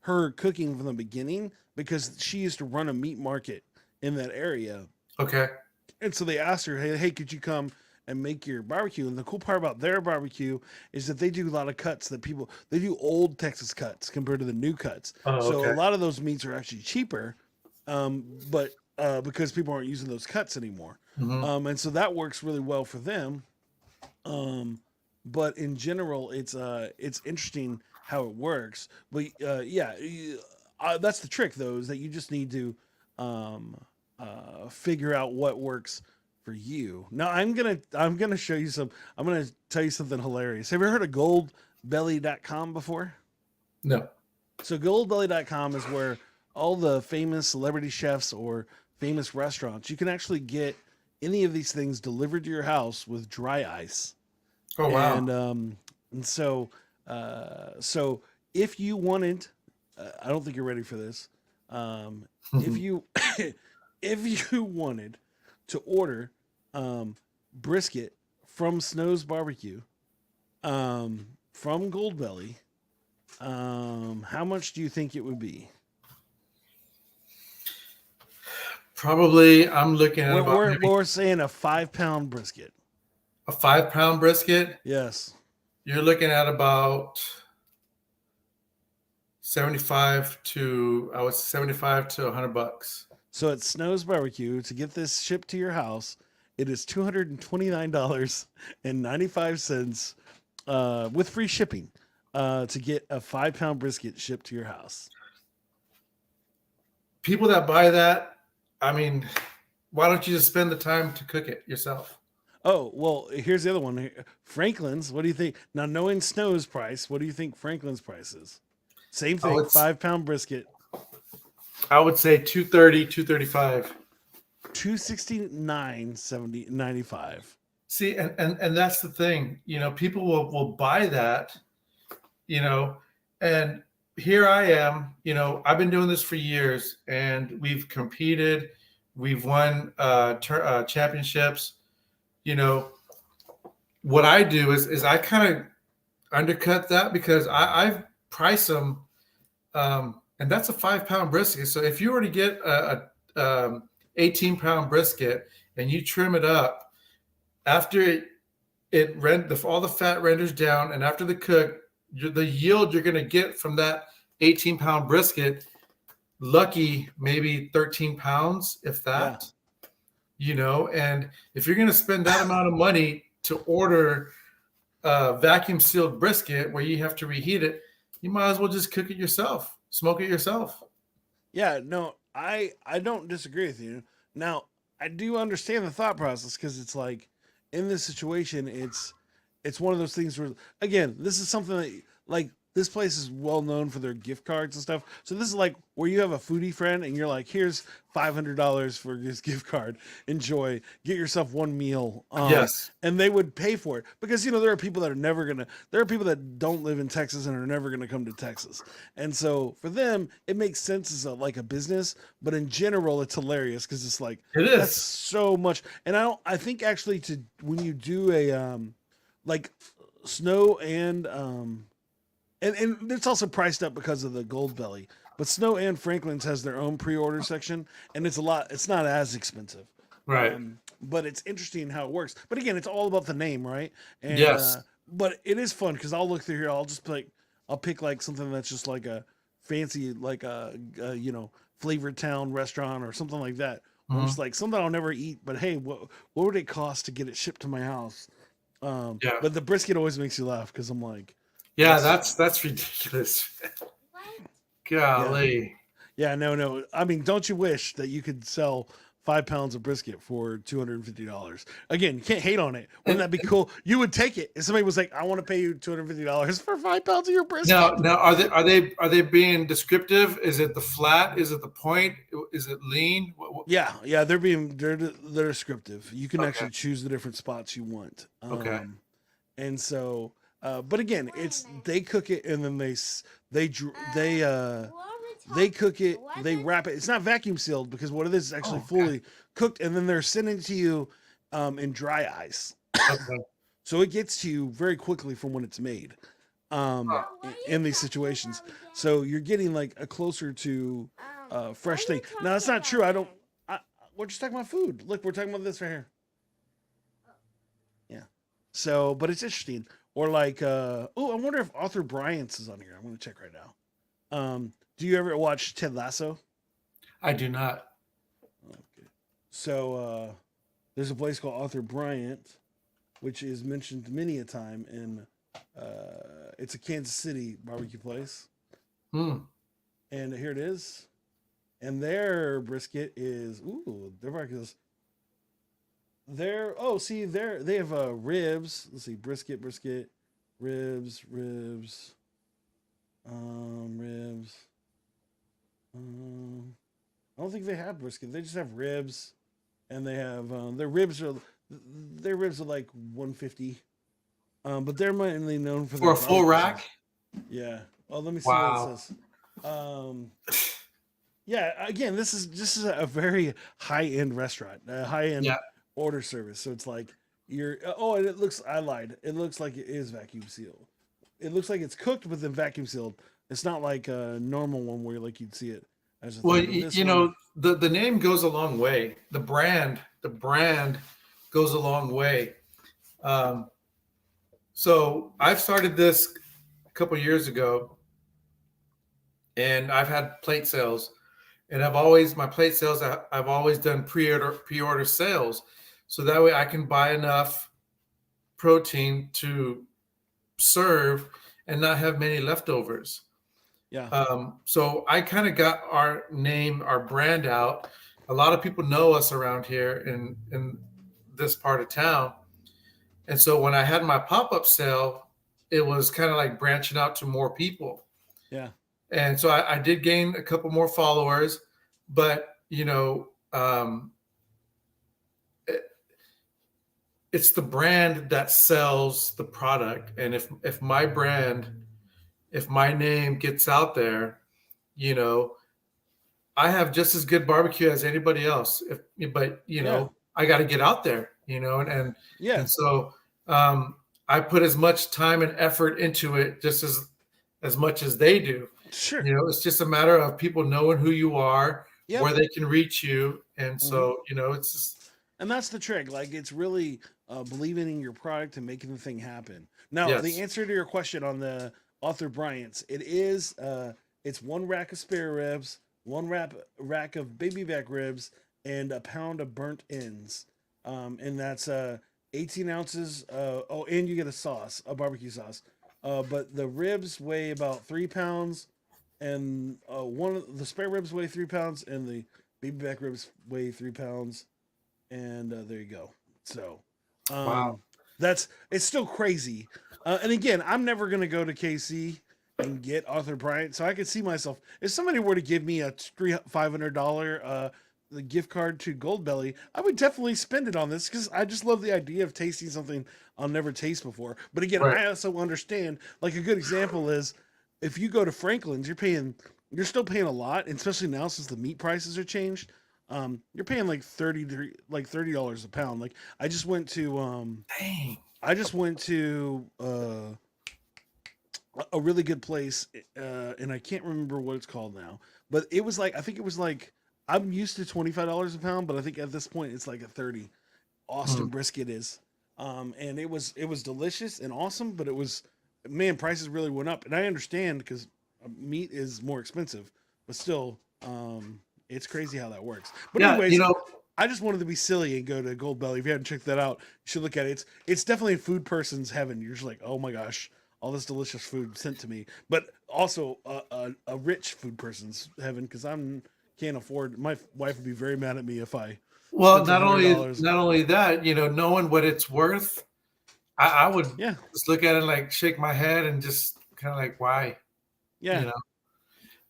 her cooking from the beginning because she used to run a meat market in that area. Okay. And so they asked her, hey, could you come and make your barbecue? And the cool part about their barbecue is that they do a lot of cuts they do old Texas cuts compared to the new cuts. Oh, so okay. a lot of those meats are actually cheaper, but because people aren't using those cuts anymore. Mm-hmm. And so that works really well for them. But in general, it's interesting how it works. But that's the trick, though, is that you just need to figure out what works for you. Now, I'm gonna show you I'm gonna tell you something hilarious. Have you ever heard of goldbelly.com before? No. So goldbelly.com is where all the famous celebrity chefs or famous restaurants, you can actually get any of these things delivered to your house with dry ice. Oh, wow. And so if you wanted, I don't think you're ready for this. If you if you wanted to order brisket from Snow's Barbecue from Goldbelly, how much do you think it would be? Probably, I'm looking at we're saying a 5-pound brisket. A 5-pound brisket. Yes. You're looking at about 75 to $100. So at Snow's Barbecue, to get this shipped to your house, it is $229.95 with free shipping to get a 5-pound brisket shipped to your house. People that buy that, I mean, why don't you just spend the time to cook it yourself? Oh, well, here's the other one. Franklin's, what do you think? Now, knowing Snow's price, what do you think Franklin's price is? Same thing, 5-pound brisket. I would say 230, 235. 269.95. See, and that's the thing. People will buy that, and here I am. I've been doing this for years, and we've competed, we've won championships. You know, what I do is I kind of undercut that because I've priced them, and that's a 5 pound brisket. So if you were to get a 18 pound brisket and you trim it up after all the fat renders down, and after the cook, the yield you're going to get from that 18 pound brisket, lucky maybe 13 pounds, if that. And if you're going to spend that amount of money to order vacuum sealed brisket where you have to reheat it, you might as well just cook it yourself, smoke it yourself. Yeah, no, I don't disagree with you. Now, I do understand the thought process, because it's like, in this situation, it's one of those things where, again, this is something that, like, this place is well known for their gift cards and stuff. So this is like where you have a foodie friend and you're like, here's $500 for this gift card. Enjoy. Get yourself one meal. Yes. And they would pay for it because, there are people that are never going to, there are people that don't live in Texas and are never going to come to Texas. And so for them, it makes sense as like a business, but in general, it's hilarious because it's like, It is. that's so much. And I think actually when you do a, like Snow and it's also priced up because of the Gold Belly. But Snow and Franklin's has their own pre-order section, and it's not as expensive. Right. But it's interesting how it works. But again, it's all about the name, right? And, yes. But it is fun because I'll look through here. I'll pick like something that's just like a fancy, like a Flavor Town restaurant or something like that. Or Mhm. it's like something I'll never eat, but hey, what would it cost to get it shipped to my house? Yeah. But the brisket always makes you laugh because I'm like, Yeah, that's ridiculous. Golly. Yeah, no. I mean, don't you wish that you could sell 5 pounds of brisket for $250? Again, you can't hate on it. Wouldn't that be cool? You would take it if somebody was like, "I want to pay you $250 for 5 pounds of your brisket." Now, are they being descriptive? Is it the flat? Is it the point? Is it lean? Yeah, they're descriptive. You can actually choose the different spots you want. Okay. And so, but again, they cook it and then they cook it, they wrap it. It's not vacuum sealed because what it is actually fully cooked, and then they're sending it to you in dry ice. Okay. So it gets to you very quickly from when it's made in these situations. So you're getting like a closer to fresh thing. Now, that's not true. We're just talking about food. Look, we're talking about this right here. Yeah. So, but it's interesting. Or like, I wonder if Arthur Bryant's is on here. I'm going to check right now. Do you ever watch Ted Lasso? I do not. Okay. So there's a place called Arthur Bryant, which is mentioned many a time in. It's a Kansas City barbecue place. And here it is. And their brisket is their barbecue is. They have ribs. Let's see, brisket, ribs. Ribs. I don't think they have brisket. They just have ribs, and they have their ribs are like $150. But they're mainly known for a full rack. Yeah. Oh, let me see Wow. what it says. Yeah. Again, this is a very high end restaurant, a high end order service. So it's like and it looks. I lied. It looks like it is vacuum sealed. It looks like it's cooked but then vacuum sealed. It's not like a normal one where like you'd see it as a thing. The name goes a long way. The brand goes a long way. So I've started this a couple years ago, and I've had plate sales, and I've always done pre-order sales, so that way I can buy enough protein to serve and not have many leftovers. Yeah. So I kind of got our brand out. A lot of people know us around here in this part of town. And so when I had my pop-up sale, it was kind of like branching out to more people. Yeah. And so I did gain a couple more followers, but it's the brand that sells the product. And if my brand if my name gets out there, you know, I have just as good barbecue as anybody else. But Yeah. I got to get out there, Yeah. and so I put as much time and effort into it, just as much as they do. Sure. It's just a matter of people knowing who you are, Yep. where they can reach you, and hmm so it's just, And that's the trick. Like it's really believing in your product and making the thing happen. Now, the yes. answer to your question on the Arthur Bryant's, it's one rack of spare ribs, one rack of baby back ribs, and a pound of burnt ends. And that's 18 ounces. Oh, and you get a sauce, a barbecue sauce. But the ribs weigh about 3 pounds, and one of the spare ribs weigh 3 pounds, and the baby back ribs weigh 3 pounds, and there you go. So, Wow. that's it's still crazy. And again, I'm never gonna go to KC and get Arthur Bryant, so I could see myself if somebody were to give me a $500 the gift card to Goldbelly, I would definitely spend it on this because I just love the idea of tasting something I'll never taste before. But again, Right. I also understand. Like a good example is if you go to Franklin's, you're still paying a lot, and especially now since the meat prices are changed. You're paying like $30 a pound. Like Dang. I just went to a really good place, and I can't remember what it's called now. But it was like I think it was like I'm used to $25 a pound, but I think at this point it's like a 30. Austin Mm. brisket is, and it was delicious and awesome. But it was, man, prices really went up, and I understand because meat is more expensive, but still, it's crazy how that works. But Yeah, anyways, I just wanted to be silly and go to Gold Belly. If you haven't checked that out, you should look at it. It's definitely a food person's heaven. You're just like, oh my gosh, all this delicious food sent to me, but also a rich food person's heaven because I'm can't afford. My wife would be very mad at me if I well, spent a not hundred only dollars. not only that, knowing what it's worth, I would Yeah, just look at it, like shake my head and just kind of like, why, yeah. you know.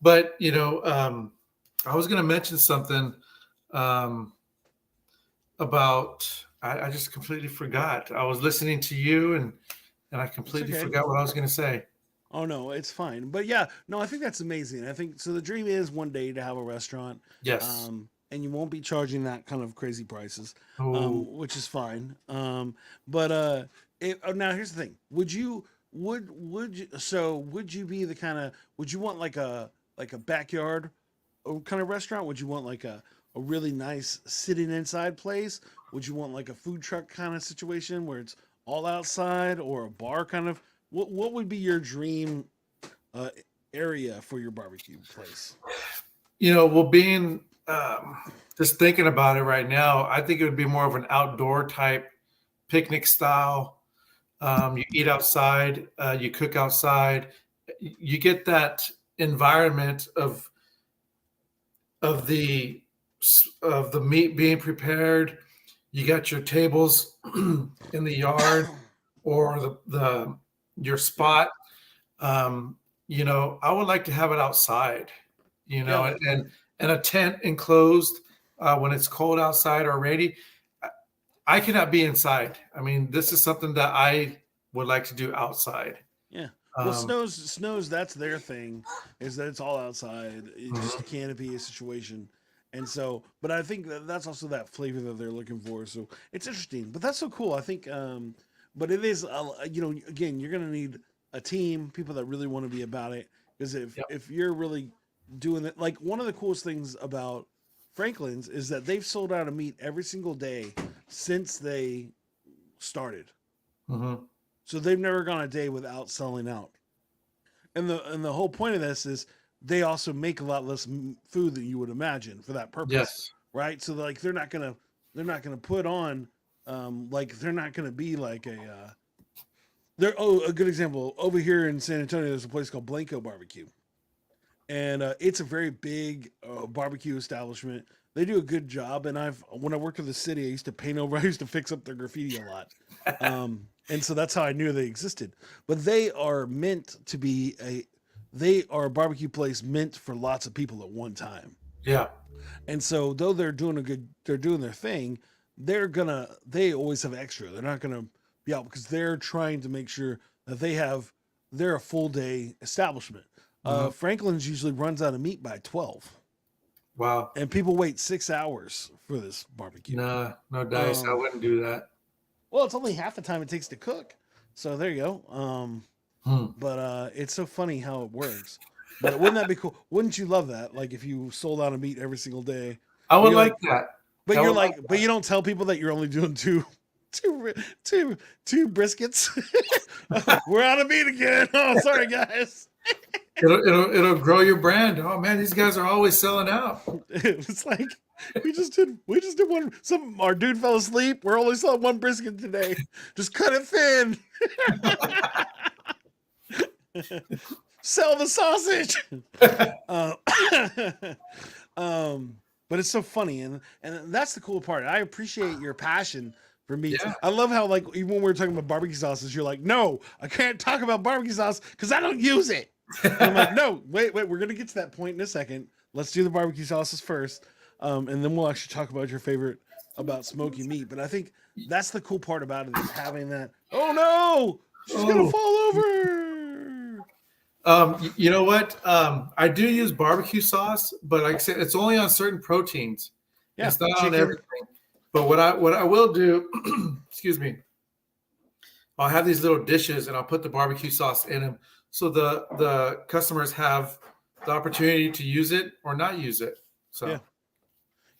But I was going to mention something um, about. I just completely forgot. I was listening to you, and I It's completely okay. forgot what I was going to say. Oh no, it's fine. But yeah, no, I think that's amazing. I think so. The dream is one day to have a restaurant, Yes. and you won't be charging that kind of crazy prices, Oh, which is fine. But now here's the thing: would you be the kind of would you want like a backyard kind of restaurant? Would you want like a really nice sitting inside place? Would you want like a food truck kind of situation where it's all outside, or a bar kind of? What would be your dream uh, area for your barbecue place? well, being just thinking about it right now, I think it would be more of an outdoor type picnic style. You eat outside, you cook outside, you get that environment of the of the meat being prepared. You got your tables in the yard or the your Yeah, spot. I would like to have it outside, yeah, and a tent enclosed when it's cold outside or rainy. I cannot be inside. I mean, this is something that I would like to do outside. yeah. Well, Um, snows. That's their thing, is that it's all outside. It's just a mhm. canopy situation, and so. But I think that's also that flavor that they're looking for. So it's interesting. But that's so cool. I think. But it is. Again, you're gonna need a team, people that really want to be about it. Because Yep. if you're really doing it, like one of the coolest things about Franklin's is that they've sold out of meat every single day since they started. Mhm. So they've never gone a day without selling out. And the whole point of this is they also make a lot less food than you would imagine for that purpose, Yes. right? So like they're not gonna put on like they're not gonna be like a good example over here in San Antonio. There's a place called Blanco Barbecue, and it's a very big barbecue establishment. They do a good job, and when I worked for the city, I used to paint over. I used to fix up their graffiti a lot, and so that's how I knew they existed. But they are a barbecue place meant for lots of people at one time. Yeah. And so though they're doing their thing, they always have extra. They're not gonna be out because they're trying to make sure that they have they're a full day establishment. Mhm. Franklin's usually runs out of meat by 12, Wow. and people wait 6 hours for this barbecue. No, no dice. I Um, wouldn't do that. well, it's only half the time it takes to cook, so there you go. Hmm. But it's so funny how it works. But wouldn't that be cool? Wouldn't you love that? Like if you sold out of meat every single day, I but would you're like like, that. but I you're would like like, but you don't tell people that you're only doing two, two, two briskets. We're out of meat again. Oh, sorry guys. it'll grow your brand. Oh man, these guys are always selling out. It's like we just did one. Some our dude fell asleep. We're only selling one brisket today. Just cut it thin. Sell the sausage. Uh, but it's so funny, and that's the cool part. I appreciate your passion for meats. Yeah. I love how like even when we were talking about barbecue sauces, you're like, no, I can't talk about barbecue sauce because I don't use it. And I'm like, no, wait, we're gonna get to that point in a second. Let's do the barbecue sauces first, and then we'll actually talk about your favorite about smoky meat. But I think that's the cool part about it is having that. Oh no, she's gonna Oh. fall over. You know what? I do use barbecue sauce, but like I said, it's only on certain proteins. Yeah, It's not on chicken. everything. But what I will do, excuse me, I'll have these little dishes and I'll put the barbecue sauce in them, so the customers have the opportunity to use it or not use it. So Yeah.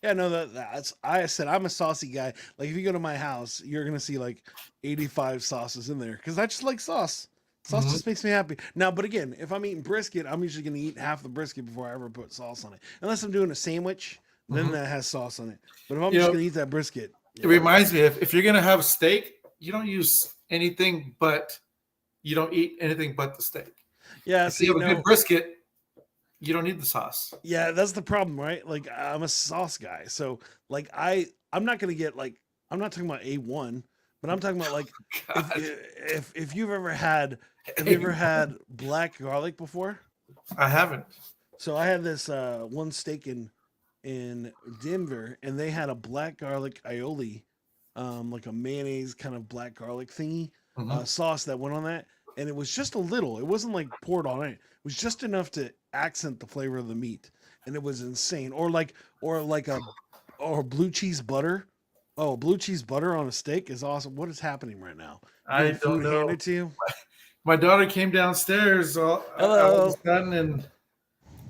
Yeah, no, that's I said I'm a saucy guy. Like if you go to my house, you're gonna see like 85 sauces in there because I just like sauce. Sauce Mhm. just makes me happy. Now, but again, if I'm eating brisket, I'm usually gonna eat half the brisket before I ever put sauce on it. Unless I'm doing a sandwich, then Mhm. that has sauce on it. But if I'm you just know, gonna eat that brisket, it yeah, reminds me, if you're gonna have a steak, you don't use anything but you don't eat anything but the steak. yeah. If you See, have a good no, brisket, you don't need the sauce. yeah, that's the problem, right? Like I'm a sauce guy, so like I'm not gonna get like I'm not talking about A1, but I'm talking about like God, if you've ever had have you ever had black garlic before? I haven't. So I had this one steak in Denver, and they had a black garlic aioli, like a mayonnaise kind of black garlic thingy Mhm. sauce that went on that, and it was just a little. It wasn't like poured on it. It was just enough to accent the flavor of the meat, and it was insane. Or like a or blue cheese butter. Oh, blue cheese butter on a steak is awesome. What is happening right now? You I getting don't food know. handed to you? My daughter came downstairs all of a Hello. sudden, and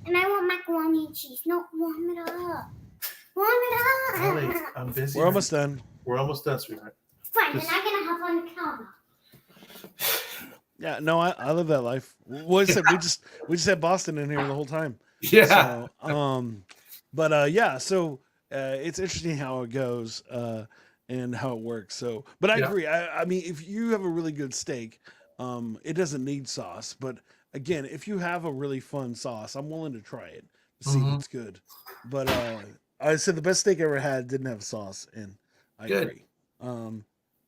And I want macaroni and cheese. No, warm it up. Warm it Ellie, up. I'm busy. We're almost done. We're almost done, sweetheart. Fine, then Just- I'm gonna hop on the counter. Yeah, no, I live that life. What I said, we just had Boston in here the whole time. Yeah. So, but yeah, so it's interesting how it goes and how it works. So, but I Yeah. agree. I mean, if you have a really good steak, it doesn't need sauce. But again, if you have a really fun sauce, I'm willing to try it to see if Mhm. it's good. But I said the best steak I ever had didn't have sauce, and I Good. agree.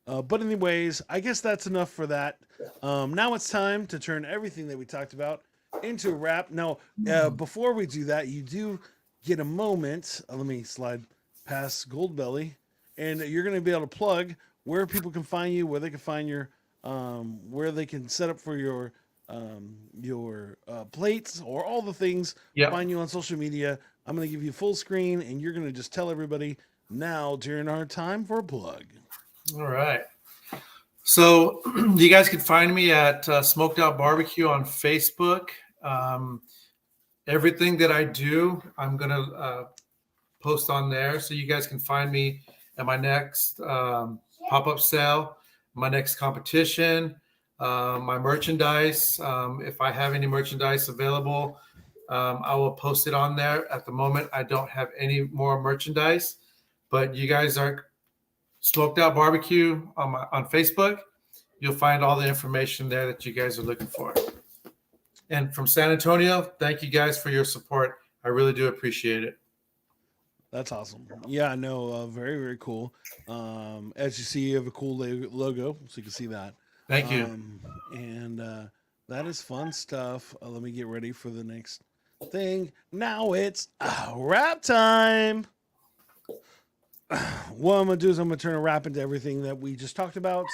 But anyways, I guess that's enough for that. Now it's time to turn everything that we talked about into a wrap. Now, before we do that, you do get a moment. Let me slide past Goldbelly, and you're going to be able to plug where people can find you, where they can find your, where they can set up for your plates or all the things. Yeah. Find you on social media. I'm going to give you full screen, and you're going to just tell everybody now during our time for a plug. All right. So you guys can find me at Smoked Out Barbecue on Facebook. Everything that I do, I'm going to post on there. So you guys can find me at my next pop-up sale, my next competition, my merchandise. If I have any merchandise available, I will post it on there. At the moment, I don't have any more merchandise, but you guys are Smoked Out Barbecue on Facebook. You'll find all the information there that you guys are looking for. And from San Antonio, thank you guys for your support. I really do appreciate it. That's awesome. Yeah, I know. Very, very cool. As you see, you have a cool logo, so you can see that. Thank you. And that is fun stuff. Let me get ready for the next thing. Now it's wrap time. What I'm going to do is I'm going to turn a wrap into everything that we just talked about.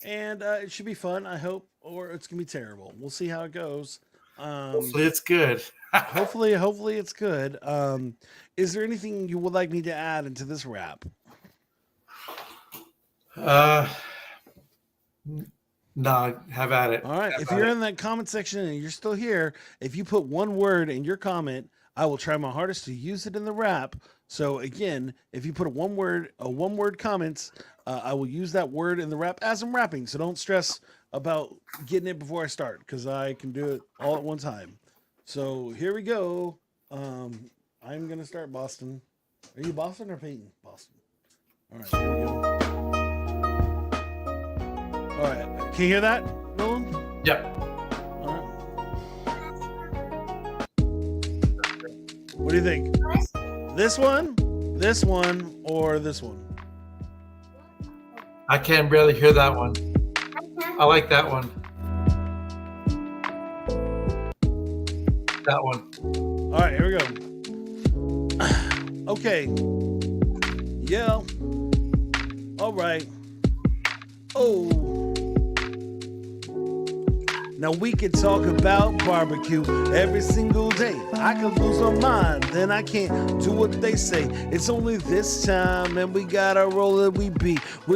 and it should be fun. I hope, or it's gonna be terrible. We'll see how it goes. Hopefully it's good. Hopefully it's good. Is there anything you would like me to add into this rap? uh, no, have at it. All right. Have If at you're it. in that comment section and you're still here, if you put one word in your comment, I will try my hardest to use it in the rap. So again, if you put a one word comments, I will use that word in the rap as I'm rapping. So don't stress about getting it before I start because I can do it all at one time. So here we go. I'm gonna start Boston. Are you Boston or Peyton? Boston. All right. Here we go. All right. Can you hear that, Nolan? Yep. What do you think? This one, or this one? I can barely hear that one. I like that one. That one. All right, here we go. Okay. Yeah. All right. Oh. Now we can talk about barbecue every single day. I can lose my mind, then I can't do what they say. It's only this time, and we gotta roll it, we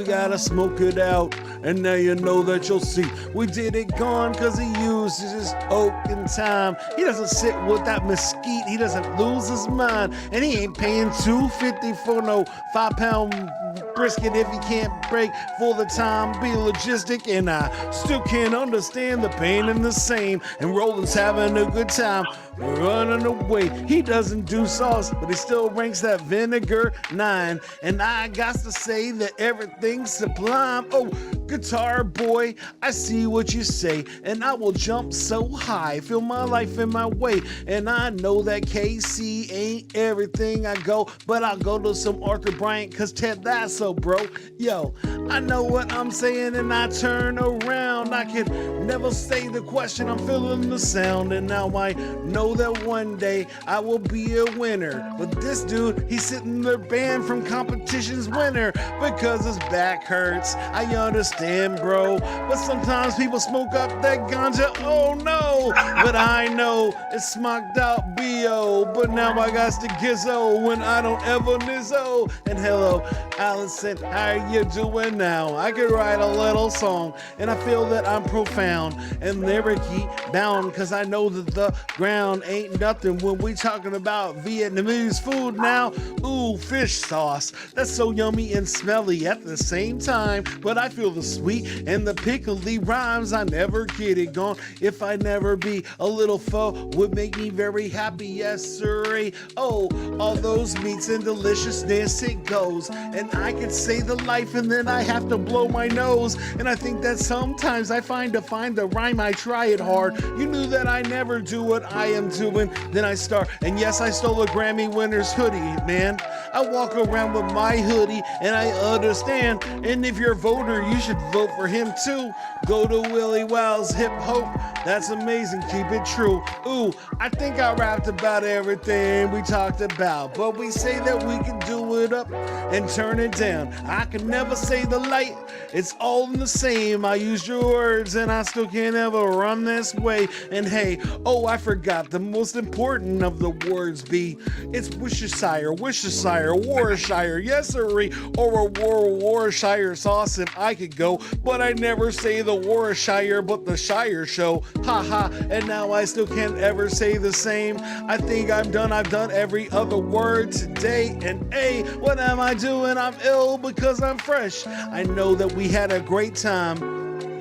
gotta smoke it out, and now you know that you'll see. We did it gone cause he uses his oak in time. He doesn't sit with that mesquite, he doesn't lose his mind, and he ain't paying $2.50 for no 5-pound brisket if he can't break for the time, be logistic, and I still can't understand the pain and the same. And Roland's having a good time, running away. He doesn't do sauce, but he still ranks that vinegar 9. And I got to say that everything's sublime. Oh, guitar boy, I see what you say, and I will jump so high, feel my life in my way. And I know that KC ain't everything I go, but I'll go to some Arthur Bryant, cause Ted Lasso, bro. Yo, I know what I'm saying, and I turn around. I can never say the question, I'm feeling the sound. And now I know that one day I will be a winner. But this dude, he's sitting there banned from competition's winner because his back hurts. I understand, bro, but sometimes people smoke up that ganja. Oh no, but I know it's smoked out B.O. But now I got to gizzo when I don't ever nizzo. And hello, Allison, how you doing now? I could write a little song, and I feel that I'm profound and lyric-y bound, cause I know that the ground ain't nothing when we talking about Vietnamese food now. Ooh, fish sauce, that's so yummy and smelly at the same time, but I feel the sweet and the pickly rhymes. I never get it gone if I never be a little pho would make me very happy, yes sir. Oh, all those meats and deliciousness it goes, and I can say the life and then I have to blow my nose. And I think that sometimes I find the rhyme, I try it hard. You knew that I never do what I am doing, then I start. And yes, I stole a Grammy winner's hoodie, man. I walk around with my hoodie and I understand. And if you're a voter, you should vote for him too. Go to Willie Wow's Hip Hope. That's amazing, keep it true. Ooh, I think I rapped about everything we talked about, but we say that we can do it up and turn it down. I can never say the light, it's all the same. I use your words and I still can't ever run this way. And hey, oh, I forgot the most important of the words be, it's Worcestershire, Warshire, yes sirree, or a Warshire sauce if I could go, but I never say the Warshire but the Shire show, haha. And now I still can't ever say the same. I think I've done every other word today. And hey, what am I doing? I'm ill because I'm fresh. I know that we had a great time.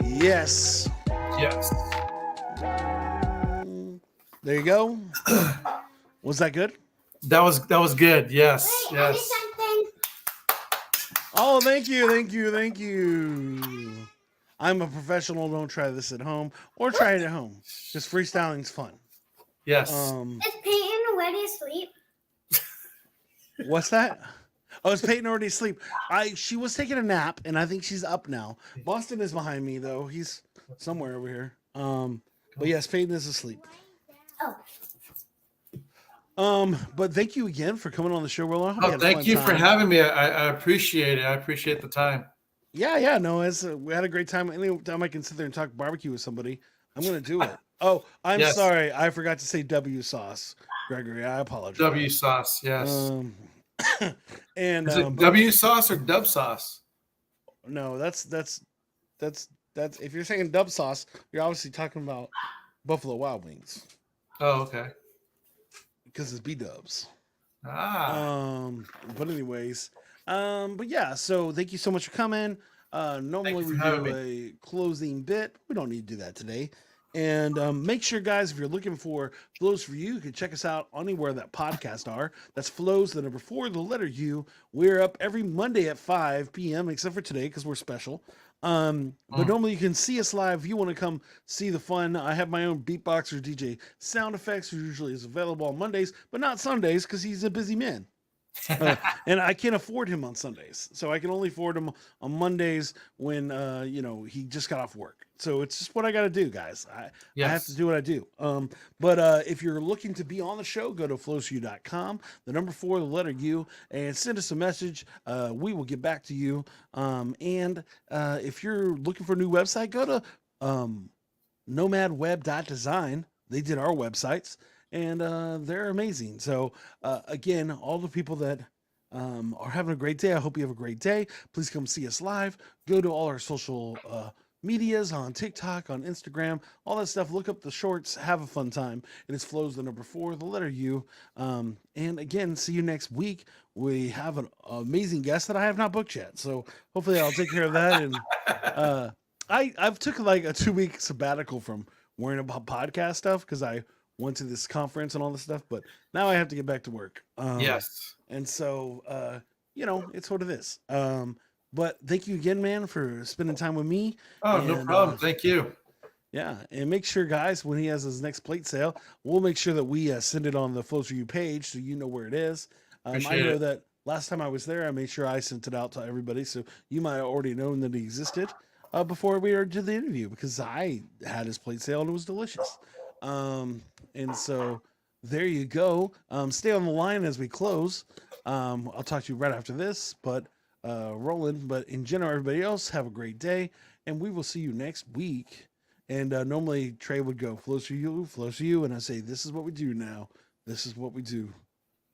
Yes. Yes. There you go. Was that good? That was good. Yes. Wait, I need Yes. something. Oh, thank you. I'm a professional. Don't try this at home, or try it at home, because freestyling's fun. Yes. Is Peyton already asleep? What's that? Oh, is Peyton already asleep? She was taking a nap, and I think she's up now. Boston is behind me though. He's somewhere over here. But yes, Peyton is asleep. Oh. But thank you again for coming on the show, Roland. I hope you had a Thank fun you time. for having me. I appreciate it. I appreciate the time. Yeah. No, we had a great time. Anytime I can sit there and talk barbecue with somebody, I'm gonna do it. Oh, I'm Yes. sorry, I forgot to say W sauce, Gregory. I apologize. W sauce, yes. And Is it W sauce or dub sauce? no, that's if you're saying dub sauce, you're obviously talking about Buffalo Wild Wings Oh, okay. because it's B Dubs. Ah, But anyways, but yeah. So thank you so much for coming. Normally for we having do me. a closing bit. We don't need to do that today. And make sure, guys, if you're looking for Flows for You, you can check us out anywhere that podcasts are. That's Flows, the number 4, the letter U. We're up every Monday at 5 p.m., except for today because we're special. But normally you can see us live if you want to come see the fun. I have my own beatboxer DJ sound effects, who usually is available on Mondays, but not Sundays because he's a busy man. And I can't afford him on Sundays, so I can only afford him on Mondays when he just got off work. So it's just what I got to do, guys. I have to do what I do. But if you're looking to be on the show, go to flowsu.com, the number 4, the letter U, and send us a message. We will get back to you. And if you're looking for a new website, go to nomadweb.design. They did our websites. And they're amazing. So again, all the people that are having a great day, I hope you have a great day. Please come see us live. Go to all our social medias on TikTok, on Instagram, all that stuff. Look up the shorts. Have a fun time. It is Flows, the number 4, the letter U. And again, see you next week. We have an amazing guest that I have not booked yet. So hopefully I'll take care of that. And I've took like a 2-week sabbatical from worrying about podcast stuff because I went to this conference and all this stuff, but now I have to get back to work. Yes. And so, it's what it is. But thank you again, man, for spending time with me. Oh, no problem. Thank you. Yeah. And make sure, guys, when he has his next plate sale, we'll make sure that we send it on the Flows for You page so you know where it is. I know that last time I was there, I made sure I sent it out to everybody. So you might have already known that he existed before we did the interview because I had his plate sale and it was delicious. And so there you go. Stay on the line as we close. I'll talk to you right after this, but Roland, but in general, everybody else, have a great day, and we will see you next week. And normally Trey would go, Flows for you, and I say, this is what we do now. This is what we do.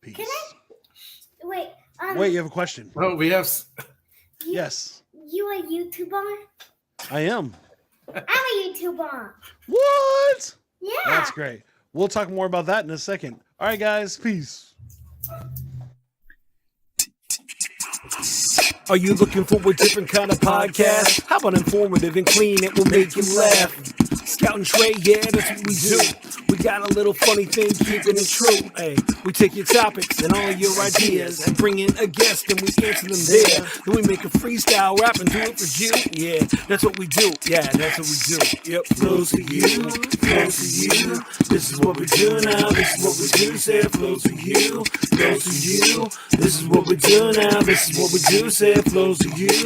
Peace. Can I? Wait, you have a question? Oh, we have. Yes. You a YouTuber? I am. I'm a YouTuber. What? Yeah. That's great. We'll talk more about that in a second. All right, guys. Peace. Are you looking for a different kind of podcast? How about informative and clean? It will make you laugh. Scout and Trey, yeah, that's what we do. We got a little funny thing, keeping it true. Hey, we take your topics and all your ideas and bring in a guest and we answer them there. Then we make a freestyle rap and do it for you. Yeah, that's what we do. Yeah, that's what we do. Yep, flows for you, flows for you. This is what we do now. This is what we do. Say it flows for you, flows for you. This is what we do now. This is what we do. Say it flows for you.